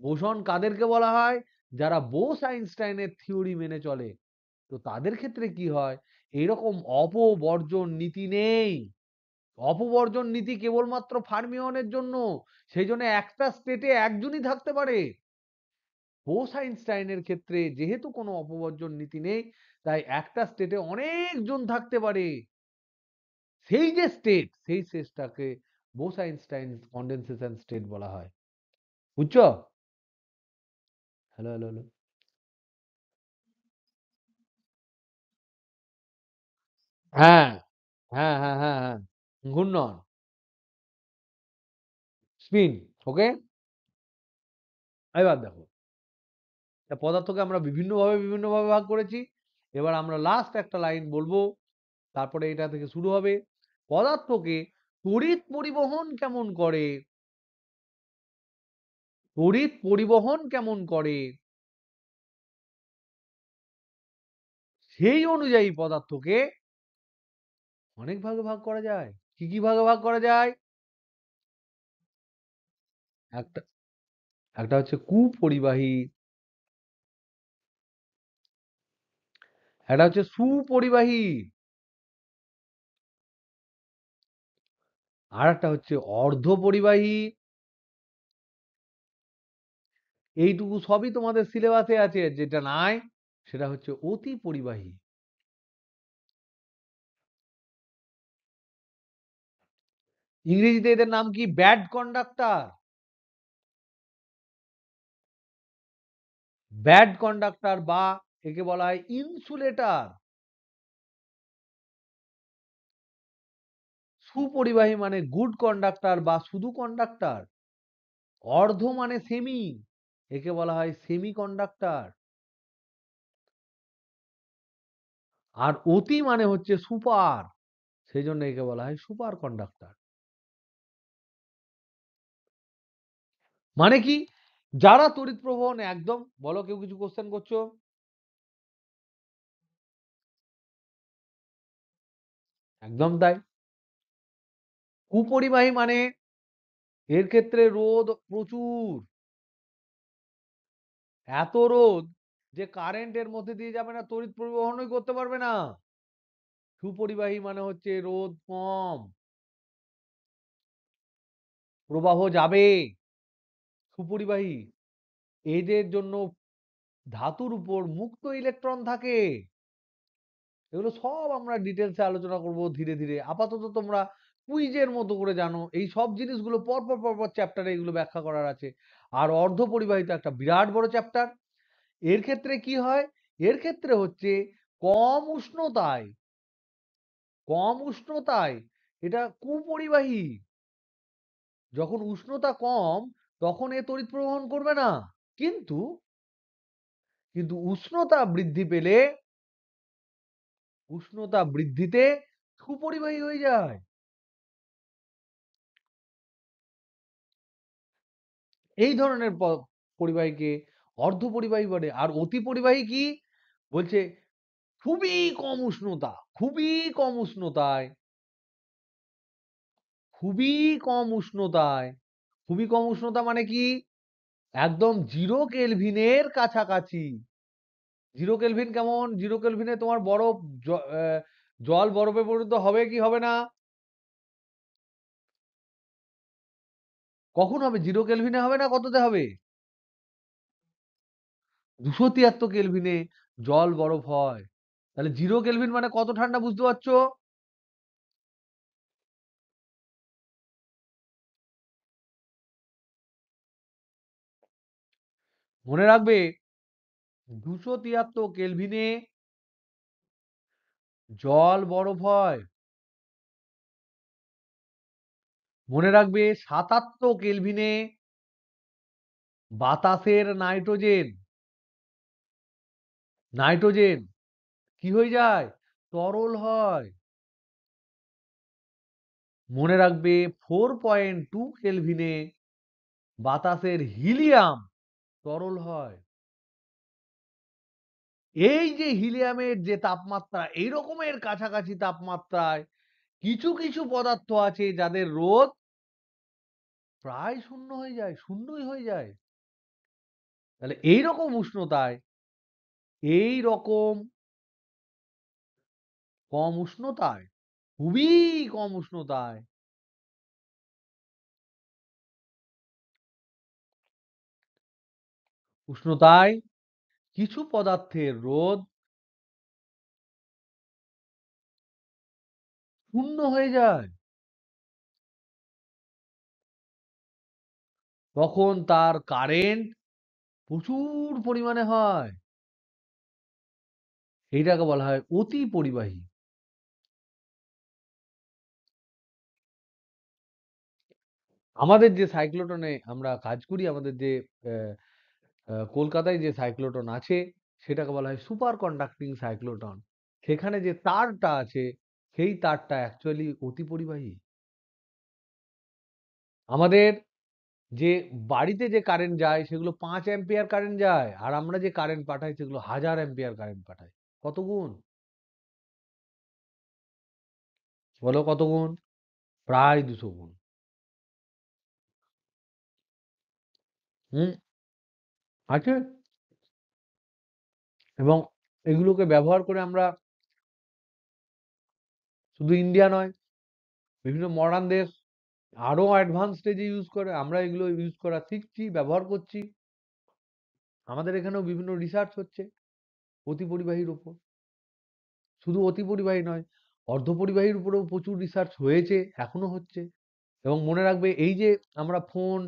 বোসন কাদেরকে বলা হয়? যারা বোস আইনস্টাইনের থিওরি মেনে চলে। তো তাদের ক্ষেত্রে কি হয়, এরকম অপবর্জন নীতি নেই। অপবর্জন নীতি কেবলমাত্র ফার্মিয়নের জন্য। সেই জন্য একটা স্টেটে একজনই থাকতে পারে। বোস আইনস্টাইনের ক্ষেত্রে যেহেতু কোনো অপবর্জন নীতি নেই, তাই একটা স্টেটে অনেকজন থাকতে পারে। সেই যে স্টেট, সেই স্টেটটাকে বোস আইনস্টাইন কনডেনসেশন স্টেট বলা হয়। বুঝছো? Hello hello hello. হ্যাঁ হ্যাঁ হ্যাঁ হ্যাঁ হ্যাঁ, ঘূর্ণন, স্পিন। ওকে, এবার দেখো, পদার্থকে আমরা বিভিন্নভাবে ভাগ করেছি। এবার আমরা লাস্ট একটা লাইন বলবো, তারপরে এটা থেকে শুরু হবে। পদার্থকে তড়িৎ পরিবহন কেমন করে, তড়িৎ পরিবহন কেমন করে, সেই অনুযায়ী পদার্থকে অনেক ভাগে ভাগ করা যায়। কি কি ভাগে ভাগ করা যায়? একটা একটা হচ্ছে কুপরিবাহী, একটা হচ্ছে সুপরিবাহী, আর একটা হচ্ছে অর্ধপরিবাহী। এইটুকু সবই তোমাদের সিলেবাসে আছে, যেটা নাই সেটা হচ্ছে অতি পরিবাহী। ইংরেজিতে এদের নাম কি? Bad conductor. ব্যাড কন্ডাক্টর বা একে বলা হয় ইনসুলেটর। সুপরিবাহী মানে গুড কন্ডাক্টর বা শুধু কন্ডাক্টর। অর্ধ মানে সেমি, একে বলা হয় সেমি কন্ডাক্টর। আর অতি মানে হচ্ছে সুপার, সেই জন্য একে বলা হয় সুপার কন্ডাক্টর। মানে কি, যারা তড়িৎ প্রবাহ একদম, বলো কেউ কিছু কোশ্চেন করছো? একদম তাই। কুপরিবাহী মানে এর ক্ষেত্রে রোধ প্রচুর, এত রোধ যে কারেন্ট এর মধ্যে দিয়ে যাবে না, তড়িৎ পরিবহনই করতে পারবে না। সুপরিবাহী মানে হচ্ছে রোধ কম, প্রবাহ যাবে। সুপরিবাহী এদের জন্য ধাতুর উপর মুক্ত ইলেকট্রন থাকে। এগুলো সব আমরা ডিটেলসে আলোচনা করব ধীরে ধীরে। আপাতত তোমরা কুইজের মতো করে জানো এই সব জিনিসগুলো পরপর চ্যাপ্টারে এগুলো ব্যাখ্যা করার আছে। আর অর্ধপরিবাহিত একটা বিরাট বড় চ্যাপ্টার। এর ক্ষেত্রে কি হয়? এর ক্ষেত্রে হচ্ছে কম উষ্ণতায়, কম উষ্ণতায় এটা কুপরিবাহী। যখন উষ্ণতা কম তখন এ তড়িৎ প্রবহন করবে না। কিন্তু কিন্তু উষ্ণতা বৃদ্ধি পেলে, উষ্ণতা বৃদ্ধিতে সুপরিবাহী হয়ে যায়। এই ধরনের পরিবাহীকে অর্ধপরিবাহী বলে। আর অতি পরিবাহী কি বলছে? খুবই কম উষ্ণতা, খুবই কম উষ্ণতায়, খুবই কম উষ্ণতায়, খুবই কম উষ্ণতা মানে কি? একদম 0 কেলভিনের কাছাকাছি। 0 কেলভিন কেমন? 0 কেলভিনে তোমার বরফ, জল বরফে পরিণত হবে কি হবে না? কখন হবে? 0 কেলভিনে হবে না কততে হবে? 273 কেলভিনে জল বরফ হয়। তাহলে 0 কেলভিন মানে কত ঠান্ডা বুঝতে পারছো? মনে রাখবে 273 কেলভিনে জল বরফ হয়। মনে রাখবে 77 কেলভিনে বাতাসের নাইট্রোজেন, নাইট্রোজেন কি হয়ে যায়? তরল হয়। মনে রাখবে 4.2 কেলভিনে বাতাসের হিলিয়াম তরল হয়। এই যে হিলিয়ামের যে তাপমাত্রা, এই রকমের কাছাকাছি তাপমাত্রায় কিছু কিছু পদার্থ আছে যাদের রোধ প্রায় শূন্য হয়ে যায়, শূন্যই হয়ে যায়। তাহলে এইরকম উষ্ণতায়, এই রকম কম উষ্ণতায়, খুবই কম উষ্ণতায়, উষ্ণতায় কিছু পদার্থের রোধ শূন্য হয়ে যায়। তখন তার কারেন্ট প্রচুর পরিমাণে হয়। এইটাকে বলা হয় অতি পরিবাহী। আমাদের যে সাইক্লোটনে আমরা কাজ করি, আমাদের যে কলকাতায় যে সাইক্লোটন আছে সেটাকে বলা হয় সুপার কন্ডাক্টিং সাইক্লোটন। সেখানে যে তারটা আছে সেই তারটা অ্যাকচুয়ালি অতি পরিবাহী। আমাদের যে বাড়িতে যে কারেন্ট যায় সেগুলো 5 অ্যাম্পিয়ার কারেন্ট যায়, আর আমরা যে কারেন্ট পাঠাই সেগুলো 1000 অ্যাম্পিয়ার কারেন্ট পাঠাই। কত গুণ? বলো কত গুণ? প্রায় 200 গুণ। হুম, আছে। এবং এগুলোকে ব্যবহার করে আমরা শুধু ইন্ডিয়া নয়, বিভিন্ন মডার্ন দেশ আরো অ্যাডভান্স স্টেজে ইউজ করে। আমরা এগুলো ইউজ করা শিখছি, ব্যবহার করছি। আমাদের এখানেও বিভিন্ন রিসার্চ হচ্ছে অতি পরিবাহীর উপর। শুধু অতি পরিবাহী নয়, অর্ধপরিবাহীর উপরেও প্রচুর রিসার্চ হয়েছে, এখনো হচ্ছে। এবং মনে রাখবে এই যে আমরা ফোন,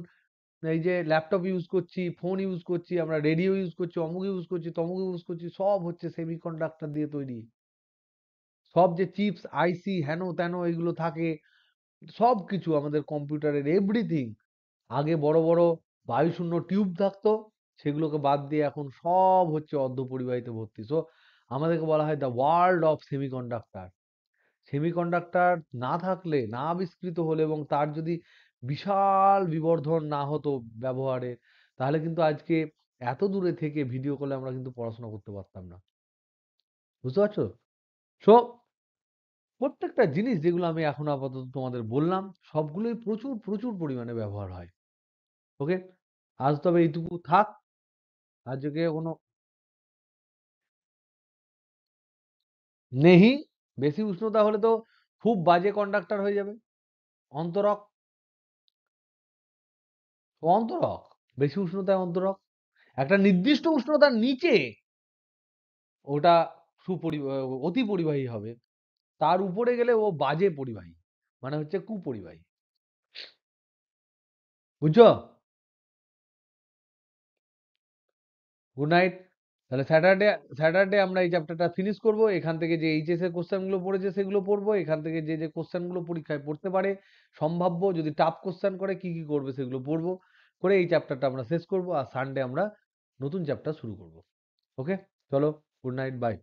এই যে ল্যাপটপ ইউজ করছি, ফোন ইউজ করছি, আমরা রেডিও ইউজ করছি, অমুক ইউজ করছি, তমুক ইউজ করছি, সব হচ্ছে সেমিকন্ডাক্টর দিয়ে তৈরি। সব যে চিপস, আইসি, হেন তেন এগুলো থাকে, সবকিছু আমাদের কম্পিউটারের এভরিথিং। আগে বড় বড় বায়ুশূন্য টিউব থাকতো, সেগুলোকে বাদ দিয়ে এখন সব হচ্ছে অর্ধপরিবাহীতে ভর্তি। সো আমাদেরকে বলা হয় the world of semiconductor. Semiconductor না থাকলে, না আবিষ্কৃত হলে এবং তার যদি বিশাল বিবর্ধন না হতো ব্যবহারের, তাহলে কিন্তু আজকে এত দূরে থেকে ভিডিও কলে আমরা কিন্তু পড়াশোনা করতে পারতাম না। বুঝতে পারছো? সো প্রত্যেকটা জিনিস যেগুলো আমি এখন আপাতত তোমাদের বললাম সবগুলোই প্রচুর প্রচুর পরিমাণে ব্যবহার হয়। ওকে, আজ তবে এইটুকু থাক। আজকে কোনো নেহি, বেশি উষ্ণতা হলে তো খুব বাজে কন্ডাক্টর হয়ে যাবে। অন্তরক, অন্তরক, বেশি উষ্ণতায় অন্তরক। একটা নির্দিষ্ট উষ্ণতার নিচে ওটা অতি পরিবাহী হবে, তার উপরে গেলে ও বাজে পরিবাহী, মানে হচ্ছে কুপরিবাহী। বুঝছো? Good night. তাহলে স্যাটারডে আমরা এই চ্যাপ্টারটা ফিনিশ করব। এখান থেকে যে এইচএস এর কোশ্চেন গুলো পড়েছে সেগুলো পড়বো। এখান থেকে যে যে কোশ্চেন গুলো পরীক্ষায় পড়তে পারে সম্ভাব্য, যদি টাফ কোশ্চেন করে কি কি করবে সেগুলো পড়বো, করে এই চ্যাপ্টারটা আমরা শেষ করব। আর সানডে আমরা নতুন চ্যাপ্টার শুরু করব। ওকে, চলো, গুড নাইট, বাই।